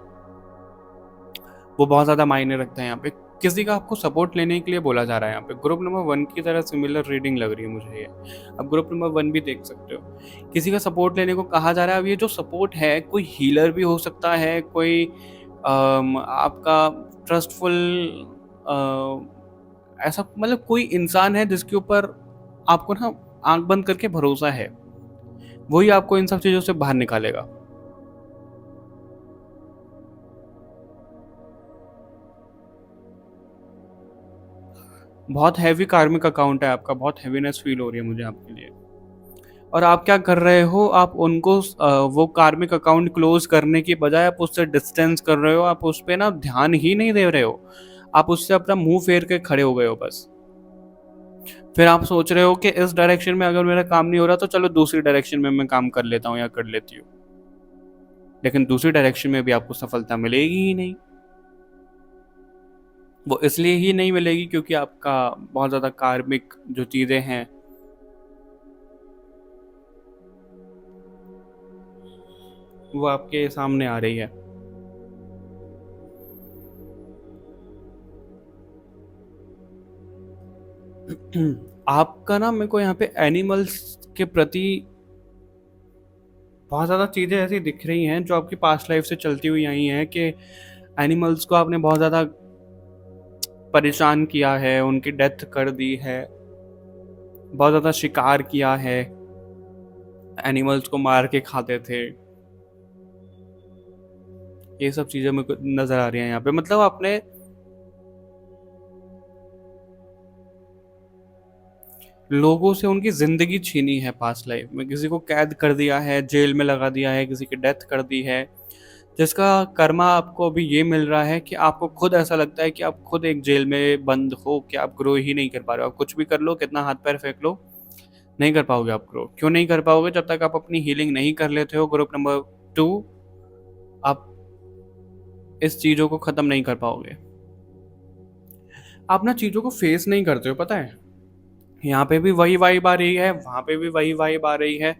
वो बहुत ज़्यादा मायने रखता है यहाँ पे। किसी का आपको सपोर्ट लेने के लिए बोला जा रहा है यहाँ पे। ग्रुप नंबर 1 की तरह सिमिलर रीडिंग लग रही है मुझे ये। अब ग्रुप नंबर 1 भी देख सकते हो। किसी का सपोर्ट लेने को कहा जा रहा है। अब ये जो सपोर्ट है, कोई हीलर भी हो सकता है, कोई आपका ट्रस्टफुल, ऐसा मतलब कोई इंसान है जिसके ऊपर आपको ना आंख बंद करके भरोसा है, वही आपको इन सब चीज़ों से बाहर निकालेगा। बहुत हैवी कार्मिक अकाउंट है आपका, बहुत हैवीनेस फील हो रही है मुझे आपके लिए। और आप क्या कर रहे हो, आप उनको वो कार्मिक अकाउंट क्लोज करने की बजाय आप उससे डिस्टेंस कर रहे हो, आप उस पर ना ध्यान ही नहीं दे रहे हो, आप उससे अपना मुंह फेर के खड़े हो गए हो बस। फिर आप सोच रहे हो कि इस डायरेक्शन में अगर मेरा काम नहीं हो रहा तो चलो दूसरी डायरेक्शन में मैं काम कर लेता हूँ या कर लेती हूँ, लेकिन दूसरी डायरेक्शन में भी आपको सफलता मिलेगी ही नहीं। वो इसलिए ही नहीं मिलेगी क्योंकि आपका बहुत ज़्यादा कार्मिक जो चीज़ें हैं वो आपके सामने आ रही है। आपका ना, मेरे को यहाँ पे एनिमल्स के प्रति बहुत ज़्यादा चीज़ें ऐसी दिख रही हैं जो आपकी पास्ट लाइफ से चलती हुई आई हैं कि एनिमल्स को आपने बहुत ज़्यादा परेशान किया है, उनकी डेथ कर दी है, बहुत ज़्यादा शिकार किया है, एनिमल्स को मार के खाते थे। ये सब चीज़ें मेरे को नज़र आ रही हैं यहाँ पे। मतलब आपने लोगों से उनकी ज़िंदगी छीनी है पास्ट लाइफ में, किसी को कैद कर दिया है, जेल में लगा दिया है, किसी की डेथ कर दी है, जिसका कर्मा आपको अभी ये मिल रहा है कि आपको खुद ऐसा लगता है कि आप खुद एक जेल में बंद हो, कि आप ग्रो ही नहीं कर पा रहे हो। आप कुछ भी कर लो, कितना हाथ पैर फेंक लो, नहीं कर पाओगे आप ग्रो। क्यों नहीं कर पाओगे? जब तक आप अपनी हीलिंग नहीं कर लेते हो। ग्रुप नंबर 2, आप इस चीज़ों को ख़त्म नहीं कर पाओगे। आप ना चीज़ों को फेस नहीं करते हो, पता है? यहाँ पे भी वही वाइब आ रही है, वहाँ पे भी वही वाइब आ रही है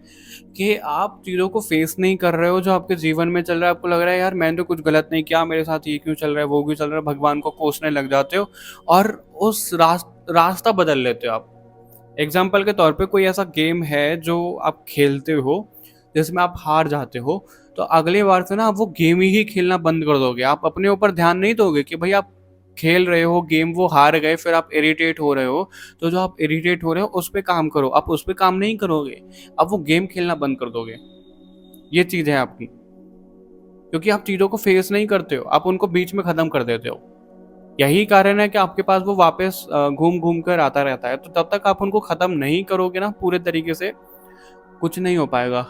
कि आप चीज़ों को फेस नहीं कर रहे हो जो आपके जीवन में चल रहा है। आपको लग रहा है यार मैंने तो कुछ गलत नहीं किया, मेरे साथ ये क्यों चल रहा है, वो क्यों चल रहा है, भगवान को कोसने लग जाते हो और उस रास्ता बदल लेते हो आप। एग्जाम्पल के तौर पे कोई ऐसा गेम है जो आप खेलते हो जिसमें आप हार जाते हो, तो अगली बार से ना आप वो गेम ही खेलना बंद कर दोगे। आप अपने ऊपर ध्यान नहीं दोगे कि भाई आप खेल रहे हो गेम, वो हार गए, फिर आप इरिटेट हो रहे हो, तो जो आप इरिटेट हो रहे हो उस पर काम करो। आप उस पर काम नहीं करोगे, आप वो गेम खेलना बंद कर दोगे। ये चीज़ है आपकी, क्योंकि आप चीज़ों को फेस नहीं करते हो, आप उनको बीच में ख़त्म कर देते हो। यही कारण है कि आपके पास वो वापस घूम घूम कर आता रहता है। तो तब तक आप उनको ख़त्म नहीं करोगे ना पूरे तरीके से, कुछ नहीं हो पाएगा,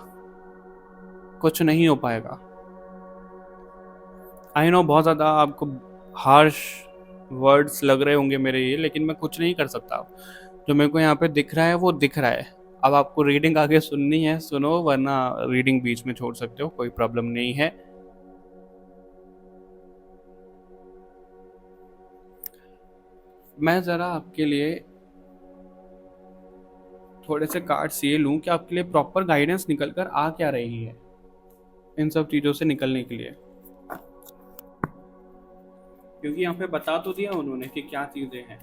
कुछ नहीं हो पाएगा। आई नो बहुत ज़्यादा आपको हार्श वर्ड्स लग रहे होंगे मेरे ये, लेकिन मैं कुछ नहीं कर सकता। जो मेरे को यहाँ पे दिख रहा है वो दिख रहा है। अब आपको रीडिंग आगे सुननी है सुनो, वरना रीडिंग बीच में छोड़ सकते हो, कोई प्रॉब्लम नहीं है। मैं ज़रा आपके लिए थोड़े से कार्ड्स ये लूँ कि आपके लिए प्रॉपर गाइडेंस निकल कर आ क्या रही है इन सब चीज़ों से निकलने के लिए, क्योंकि यहाँ पे बता तो दिया उन्होंने कि क्या चीज़ें हैं।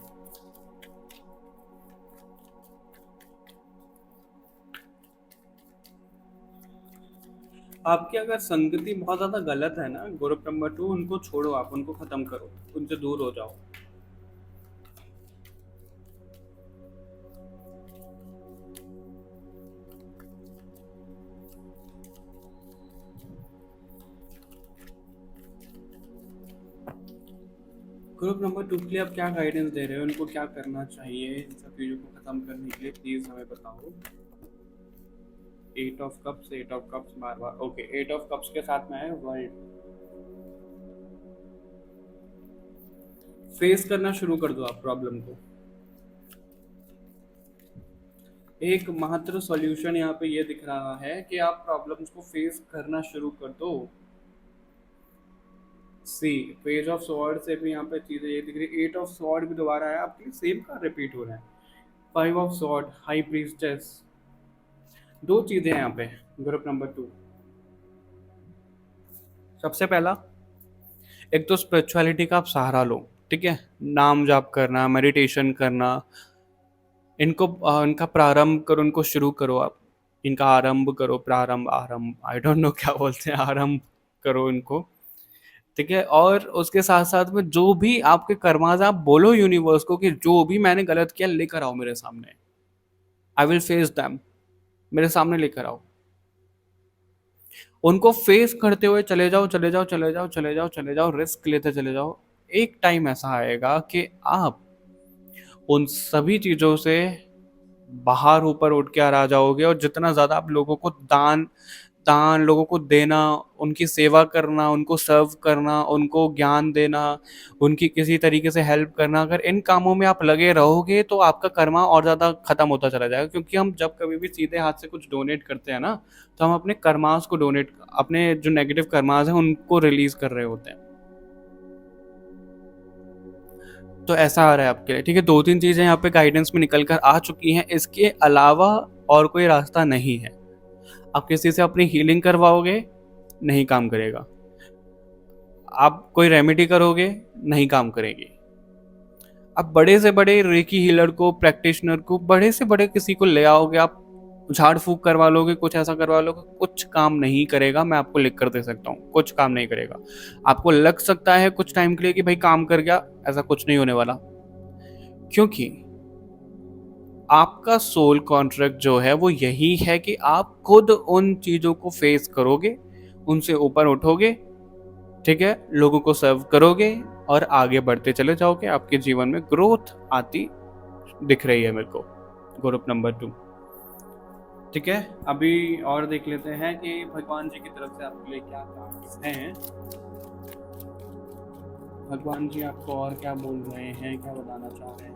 आपकी अगर संगति बहुत ज़्यादा गलत है ना, ग्रुप नंबर 2, उनको छोड़ो, आप उनको ख़त्म करो, उनसे दूर हो जाओ। ग्रुप नंबर 2 के लिए आप क्या गाइडेंस दे रहे हो, उनको क्या करना चाहिए इन सब चीज़ों को ख़त्म करने के लिए, प्लीज़ हमें बताओ। 8 of cups, 8 of cups bar bar. Okay, 8 of cups के साथ में है वर्ल्ड। फेस करना शुरू कर दो आप प्रॉब्लम को। एक मात्र सॉल्यूशन यहाँ पे ये दिख रहा है कि आप प्रॉब्लम्स को फेस करना शुरू कर दो। सी पेज ऑफ स्वॉर्ड से भी यहाँ पे चीजें ये दिख रही। 8 ऑफ स्वॉर्ड भी दोबारा है आपके लिए, सेम का रिपीट हो रहा है। 5 ऑफ स्वॉर्ड, हाई प्रीस्टेस। दो चीजें हैं यहाँ पे ग्रुप नंबर 2। सबसे पहला, एक तो स्पिरिचुअलिटी का आप सहारा लो, ठीक है? नाम जाप करना, मेडिटेशन करना, इनको इनका प्रारंभ करो, इनको शुरू करो आप। इनका आरंभ करो, प्रारंभ, आरंभ, आई डोंट नो क्या बोलते हैं, आरंभ करो इनको, ठीक है? और उसके साथ साथ में जो भी आपके कर्माज, आप बोलो यूनिवर्स को कि जो भी मैंने गलत किया लेकर आओ मेरे सामने, आई विल फेस दैम, मेरे सामने लेकर आओ। उनको फेस करते हुए चले जाओ, चले जाओ, चले जाओ, चले जाओ, चले जाओ, रिस्क लेते चले जाओ। एक टाइम ऐसा आएगा कि आप उन सभी चीज़ों से बाहर ऊपर उठ के आ जाओगे, और जितना ज़्यादा आप लोगों को दान दान लोगों को देना, उनकी सेवा करना, उनको सर्व करना, उनको ज्ञान देना, उनकी किसी तरीके से हेल्प करना, अगर इन कामों में आप लगे रहोगे तो आपका कर्मा और ज़्यादा ख़त्म होता चला जाएगा। क्योंकि हम जब कभी भी सीधे हाथ से कुछ डोनेट करते हैं ना, तो हम अपने कर्मास को डोनेट, अपने जो नेगेटिव कर्मास हैं उनको रिलीज़ कर रहे होते हैं। तो ऐसा आ रहा है आपके लिए, ठीक है? 2-3 चीज़ें यहाँ पे गाइडेंस में निकल कर आ चुकी हैं, इसके अलावा और कोई रास्ता नहीं है। आप किसी से अपनी हीलिंग करवाओगे, नहीं काम करेगा। आप कोई रेमेडी करोगे, नहीं काम करेगी। आप बड़े से बड़े रेकी हीलर को, प्रैक्टिशनर को, बड़े से बड़े किसी को ले आओगे, आप झाड़ फूक करवा लोगे, कुछ ऐसा करवा लोगे, कुछ काम नहीं करेगा। मैं आपको लिख कर दे सकता हूँ, कुछ काम नहीं करेगा। आपको लग सकता है कुछ टाइम के लिए कि भाई काम कर गया, ऐसा कुछ नहीं होने वाला, क्योंकि आपका सोल कॉन्ट्रैक्ट जो है वो यही है कि आप खुद उन चीज़ों को फेस करोगे, उनसे ऊपर उठोगे, ठीक है? लोगों को सर्व करोगे और आगे बढ़ते चले जाओगे। आपके जीवन में ग्रोथ आती दिख रही है मेरे को। Group number 2। ठीक है, अभी और देख लेते हैं कि भगवान जी की तरफ से आपके लिए क्या कार्ड्स हैं। भगवान जी आपको और क्या बोल रहे हैं, क्या बताना चाह रहे हैं।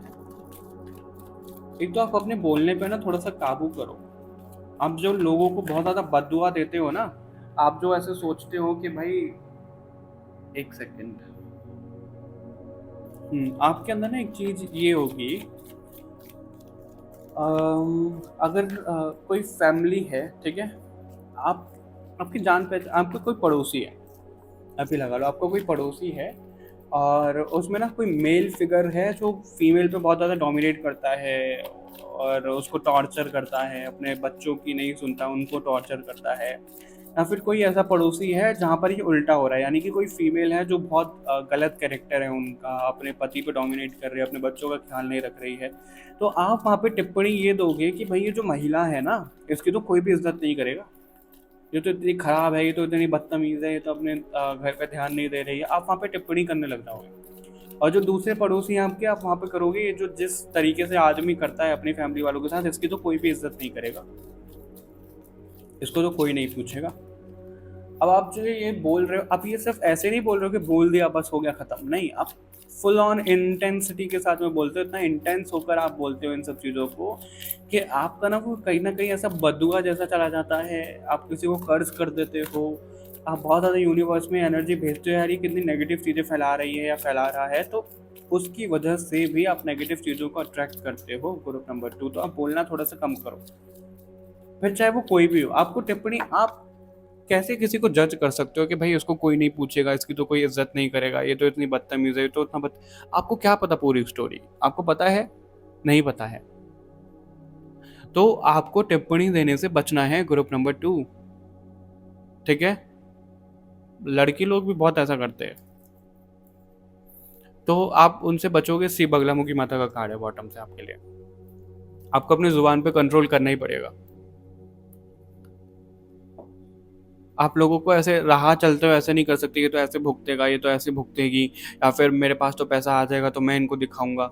एक तो आप अपने बोलने पे ना थोड़ा सा काबू करो। आप जो लोगों को बहुत ज्यादा बददुआ देते हो ना, आप जो ऐसे सोचते हो कि भाई, एक सेकंड, आपके अंदर ना एक चीज ये होगी, अगर कोई फैमिली है, ठीक है, आप, आपकी जान पहचान, आपका कोई पड़ोसी है, अभी लगा लो आपका कोई पड़ोसी है, और उसमें ना कोई मेल फिगर है जो फीमेल पे बहुत ज़्यादा डोमिनेट करता है और उसको टॉर्चर करता है, अपने बच्चों की नहीं सुनता, उनको टॉर्चर करता है। या फिर कोई ऐसा पड़ोसी है जहाँ पर ये उल्टा हो रहा है, यानी कि कोई फीमेल है जो बहुत गलत कैरेक्टर है उनका, अपने पति पे डोमिनेट कर रही है, अपने बच्चों का ख्याल नहीं रख रही है, तो आप वहाँ पे टिप्पणी ये दोगे कि भाई ये जो महिला है ना, इसकी तो कोई भी इज्जत नहीं करेगा, ये तो इतनी खराब है, ये तो इतनी बदतमीज है, ये तो अपने घर पे ध्यान नहीं दे रही है, आप वहाँ पे टिप्पणी करने लग जाओगे। और जो दूसरे पड़ोसी हैं आपके, आप वहाँ पे करोगे ये जो जिस तरीके से आदमी करता है अपनी फैमिली वालों के साथ, इसकी तो कोई भी इज्जत नहीं करेगा, इसको तो कोई नहीं पूछेगा। अब आप जो ये बोल रहे हो, आप ये सिर्फ ऐसे नहीं बोल रहे हो कि बोल दिया बस हो गया खत्म, नहीं, आप फुल ऑन इंटेंसिटी के साथ में बोलते हो, इतना इंटेंस होकर आप बोलते हो इन सब चीज़ों को कि आपका ना वो कहीं ना कहीं ऐसा बदुआ जैसा चला जाता है, आप किसी को कर्ज कर देते हो, आप बहुत ज़्यादा यूनिवर्स में एनर्जी भेजते हो, यार ये कितनी नेगेटिव चीज़ें फैला रही है या फैला रहा है, तो उसकी वजह से भी आप नेगेटिव चीज़ों को अट्रैक्ट करते हो। ग्रुप नंबर 2, तो आप बोलना थोड़ा सा कम करो, फिर चाहे वो कोई भी हो। आपको टिप्पणी, आप कैसे किसी को जज कर सकते हो कि भाई उसको कोई नहीं पूछेगा, इसकी तो कोई इज्जत नहीं करेगा, ये तो इतनी बदतमीज है, ये तो इतना आपको क्या पता पूरी स्टोरी, आपको पता है, नहीं पता है, तो आपको टिप्पणी देने से बचना है ग्रुप नंबर 2। ठीक है, लड़की लोग भी बहुत ऐसा करते हैं, तो आप उनसे बचोगे। सी बगलामुखी माता का कार्ड है बॉटम से आपके लिए, आपको अपनी जुबान पे कंट्रोल करना ही पड़ेगा। आप लोगों को ऐसे राह चलते हो ऐसे नहीं कर सकते, ये तो ऐसे भुगतेगा, ये तो ऐसे भुगतेगी, या फिर मेरे पास तो पैसा आ जाएगा तो मैं इनको दिखाऊंगा।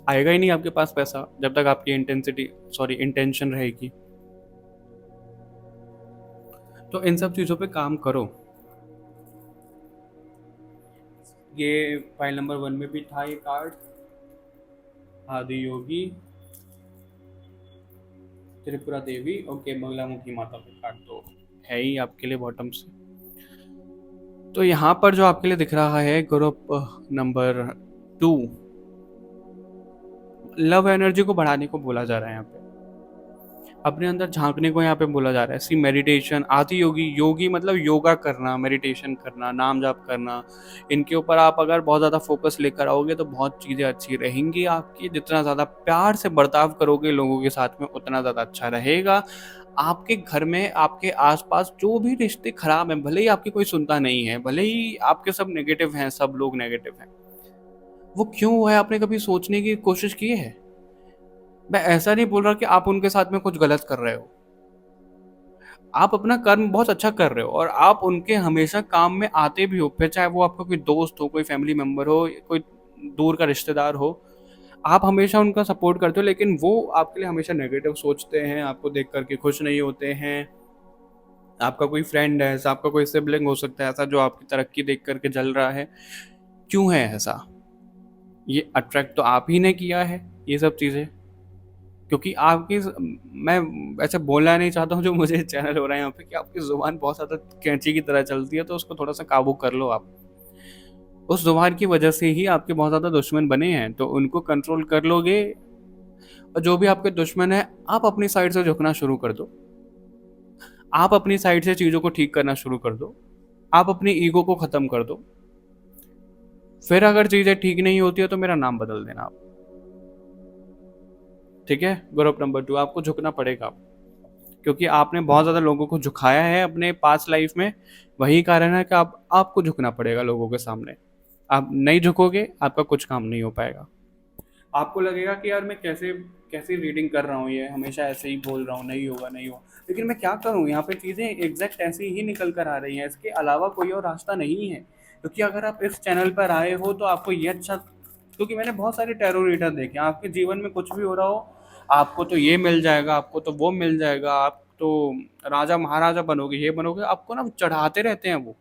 आएगा ही नहीं आपके पास पैसा जब तक आपकी इंटेंशन रहेगी। तो इन सब चीज़ों पे काम करो। ये फाइल नंबर 1 में भी था ये कार्ड, आदि योगी, त्रिपुरा देवी, ओके, बगलामुखी माता का कार्ड तो है ही आपके लिए बॉटम से। तो यहाँ पर जो आपके लिए दिख रहा है ग्रुप नंबर 2, लव एनर्जी को बढ़ाने को बोला जा रहा है यहाँ पे, अपने अंदर झांकने को यहाँ पे बोला जा रहा है। सी मेडिटेशन, आदि योगी, योगी मतलब योगा करना, मेडिटेशन करना, नाम जाप करना, इनके ऊपर आप अगर बहुत ज़्यादा फोकस लेकर आओगे तो बहुत चीज़ें अच्छी रहेंगी आपकी। जितना ज़्यादा प्यार से बर्ताव करोगे लोगों के साथ में, उतना ज़्यादा अच्छा रहेगा। आपके घर में, आपके आसपास जो भी रिश्ते खराब हैं, भले ही आपकी कोई सुनता नहीं है, भले ही आपके सब नेगेटिव हैं, सब लोग नेगेटिव हैं, वो क्यों हुआ है आपने कभी सोचने की कोशिश की है? मैं ऐसा नहीं बोल रहा कि आप उनके साथ में कुछ गलत कर रहे हो, आप अपना कर्म बहुत अच्छा कर रहे हो और आप उनके हमेशा काम में आते भी हो, फिर चाहे वो आपका कोई दोस्त हो, कोई फैमिली मेंबर हो, कोई दूर का रिश्तेदार हो, आप हमेशा उनका सपोर्ट करते हो, लेकिन वो आपके लिए हमेशा नेगेटिव सोचते हैं, आपको देख करके खुश नहीं होते हैं। आपका कोई फ्रेंड है ऐसा, आपका कोई सिबलिंग हो सकता है ऐसा, जो आपकी तरक्की देख करके जल रहा है। क्यों है ऐसा? ये अट्रैक्ट तो आप ही ने किया है ये सब चीज़ें, क्योंकि आपकी, मैं ऐसे बोलना नहीं चाहता हूँ, जो मुझे चैनल हो रहा है यहाँ पे, कि आपकी ज़ुबान बहुत ज़्यादा कैंची की तरह चलती है, तो उसको थोड़ा सा काबू कर लो आप। उस ज़ुबान की वजह से ही आपके बहुत ज़्यादा दुश्मन बने हैं, तो उनको कंट्रोल कर लोगे, और जो भी आपके दुश्मन है, आप अपनी साइड से झुकना शुरू कर दो, आप अपनी साइड से चीज़ों को ठीक करना शुरू कर दो, आप अपनी ईगो को ख़त्म कर दो। फिर अगर चीज़ें ठीक नहीं होती है तो मेरा नाम बदल देना आप। ठीक है, ग्रुप नंबर 2, आपको झुकना पड़ेगा, क्योंकि आपने बहुत ज़्यादा लोगों को झुकाया है अपने पास्ट लाइफ में। वही कारण है कि आपको झुकना पड़ेगा लोगों के सामने। आप नहीं झुकोगे, आपका कुछ काम नहीं हो पाएगा। आपको लगेगा कि यार मैं कैसे कैसी रीडिंग कर रहा हूँ, ये हमेशा ऐसे ही बोल रहा हूँ, नहीं होगा नहीं होगा, लेकिन मैं क्या करूँ, यहाँ पे चीज़ें एग्जैक्ट ऐसी ही निकल कर आ रही हैं, इसके अलावा कोई और रास्ता नहीं है। क्योंकि अगर आप इस चैनल पर आए हो तो आपको ये अच्छा क्योंकि मैंने बहुत सारे टैरो रीडर देखे हैं, आपके जीवन में कुछ भी हो रहा हो, आपको तो ये मिल जाएगा, आपको तो वो मिल जाएगा, आप तो राजा महाराजा बनोगे, ये बनोगे, आपको ना चढ़ाते रहते हैं वो।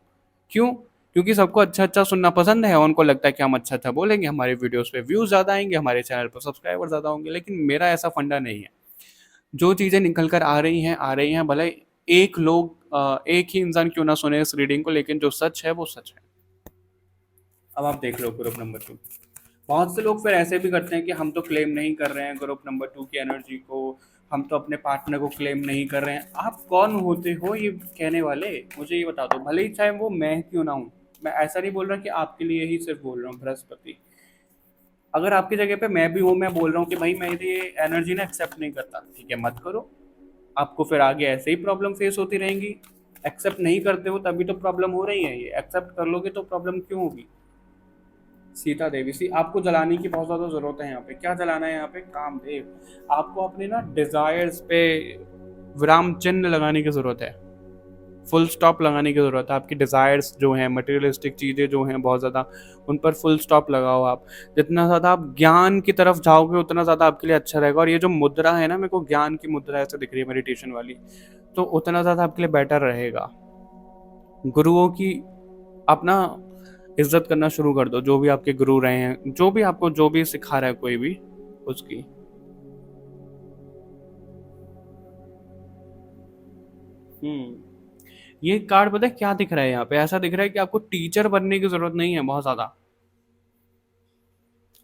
क्यों? क्योंकि सबको अच्छा अच्छा सुनना पसंद है, उनको लगता है कि हम अच्छा अच्छा बोलेंगे, हमारे वीडियोस पे व्यूज ज़्यादा आएंगे, हमारे चैनल पर सब्सक्राइबर ज़्यादा होंगे। लेकिन मेरा ऐसा फंडा नहीं है। जो चीज़ें निकल कर आ रही हैं, भले एक ही इंसान क्यों ना सुने इस रीडिंग को, लेकिन जो सच है वो सच है। अब आप देख लो ग्रुप नंबर 2। बहुत से लोग फिर ऐसे भी करते हैं कि हम तो क्लेम नहीं कर रहे हैं ग्रुप नंबर 2 की एनर्जी को, हम तो अपने पार्टनर को क्लेम नहीं कर रहे हैं। आप कौन होते हो ये कहने वाले? मुझे ये बता दो, भले ही चाहे वो मैं क्यों ना हूँ। मैं ऐसा नहीं बोल रहा कि आपके लिए ही सिर्फ बोल रहा हूँ बृहस्पति। अगर आपकी जगह पे मैं भी हूँ, मैं बोल रहा हूँ कि भाई मैं ये एनर्जी ना एक्सेप्ट नहीं करता, ठीक है मत करो। आपको फिर आगे ऐसे ही प्रॉब्लम फेस होती रहेंगी। एक्सेप्ट नहीं करते हो तभी तो प्रॉब्लम हो रही है, ये एक्सेप्ट कर लोगे तो प्रॉब्लम क्यों होगी? सीता देवी सी आपको जलाने की बहुत ज़्यादा ज़रूरत है। यहाँ पे क्या जलाना है? यहाँ पे कामदेव। आपको अपने ना डिज़ायर्स पे विराम चिन्ह लगाने की ज़रूरत है, फुल स्टॉप लगाने की ज़रूरत है। आपकी डिज़ायर्स जो हैं, मटेरियलिस्टिक चीज़ें जो हैं बहुत ज़्यादा, उन पर फुल स्टॉप लगाओ आप। जितना ज़्यादा आप ज्ञान की तरफ जाओगे उतना ज़्यादा आपके लिए अच्छा रहेगा। और ये जो मुद्रा है ना, मेरे को ज्ञान की मुद्रा ऐसे दिख रही है मेडिटेशन वाली, तो उतना ज़्यादा आपके लिए बेटर रहेगा। गुरुओं की अपना इज्जत करना शुरू कर दो, जो भी आपके गुरु रहे हैं, जो भी आपको जो भी सिखा रहा है कोई भी, उसकी। ये कार्ड पता है क्या दिख रहा है यहाँ पे? ऐसा दिख रहा है कि आपको टीचर बनने की जरूरत नहीं है बहुत ज्यादा।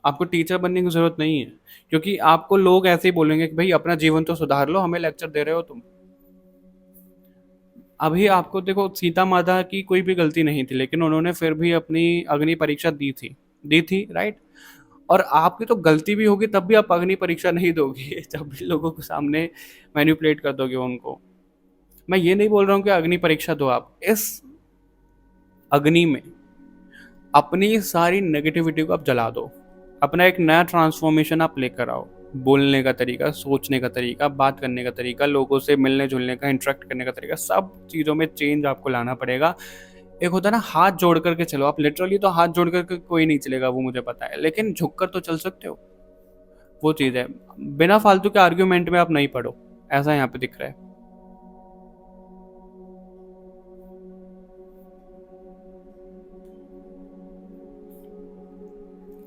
आपको टीचर बनने की जरूरत नहीं है, क्योंकि आपको लोग ऐसे ही बोलेंगे कि भाई अपना जीवन तो सुधार लो, हमें लेक्चर दे रहे हो तुम। अभी आपको देखो, सीता माता की कोई भी गलती नहीं थी, लेकिन उन्होंने फिर भी अपनी अग्नि परीक्षा दी थी, राइट? और आपकी तो गलती भी होगी तब भी आप अग्नि परीक्षा नहीं दोगे जब भी लोगों के सामने मैनिपुलेट कर दोगे उनको। मैं ये नहीं बोल रहा हूँ कि अग्नि परीक्षा दो, आप इस अग्नि में अपनी सारी नेगेटिविटी को आप जला दो। अपना एक नया ट्रांसफॉर्मेशन आप लेकर आओ। बोलने का तरीका, सोचने का तरीका, बात करने का तरीका, लोगों से मिलने जुलने का, इंटरेक्ट करने का तरीका, सब चीज़ों में चेंज आपको लाना पड़ेगा। एक होता है ना हाथ जोड़ करके चलो, आप लिटरली तो हाथ जोड़ करके कोई नहीं चलेगा, वो मुझे पता है, लेकिन झुक कर तो चल सकते हो। वो चीज़ है। बिना फालतू के आर्ग्यूमेंट में आप नहीं पढ़ो, ऐसा यहाँ पे दिख रहा है।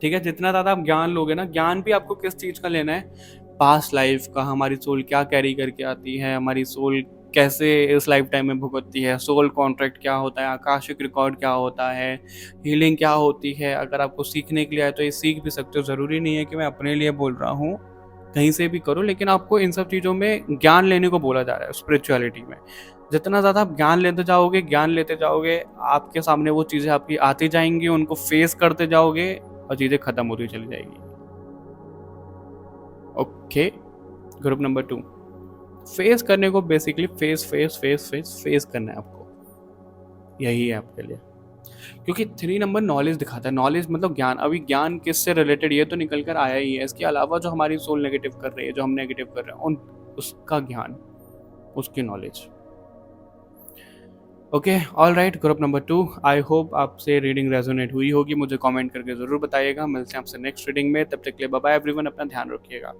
ठीक है, जितना ज़्यादा आप ज्ञान लोगे ना, ज्ञान भी आपको किस चीज़ का लेना है? पास्ट लाइफ का, हमारी सोल क्या कैरी करके आती है, हमारी सोल कैसे इस लाइफ टाइम में भुगतती है, सोल कॉन्ट्रैक्ट क्या होता है, आकाशिक रिकॉर्ड क्या होता है, हीलिंग क्या होती है। अगर आपको सीखने के लिए आए तो ये सीख भी सकते हो। ज़रूरी नहीं है कि मैं अपने लिए बोल रहा हूँ, कहीं से भी करो, लेकिन आपको इन सब चीज़ों में ज्ञान लेने को बोला जा रहा है स्पिरिचुअलिटी में। जितना ज़्यादा आप ज्ञान लेते जाओगे, आपके सामने वो चीज़ें आपकी आती जाएंगी, उनको फेस करते जाओगे और चीज़ें खत्म होती चली जाएगी। Okay, group number 2। फेस करने को बेसिकली फेस करना है आपको, यही है आपके लिए। क्योंकि 3 नंबर नॉलेज दिखाता है। नॉलेज मतलब ज्ञान। अभी ज्ञान किससे रिलेटेड, ये तो निकल कर आया ही है। इसके अलावा जो हमारी सोल नेगेटिव कर रही है, जो हम नेगेटिव कर रहे हैं, उन उसका ज्ञान, उसकी knowledge. Okay, all right, group number 2। I hope आपसे रीडिंग रेजोनेट हुई होगी। मुझे कमेंट करके ज़रूर बताइएगा। मिलते हैं आपसे नेक्स्ट रीडिंग में, तब तक के लिए बाय बाय एवरीवन, अपना ध्यान रखिएगा।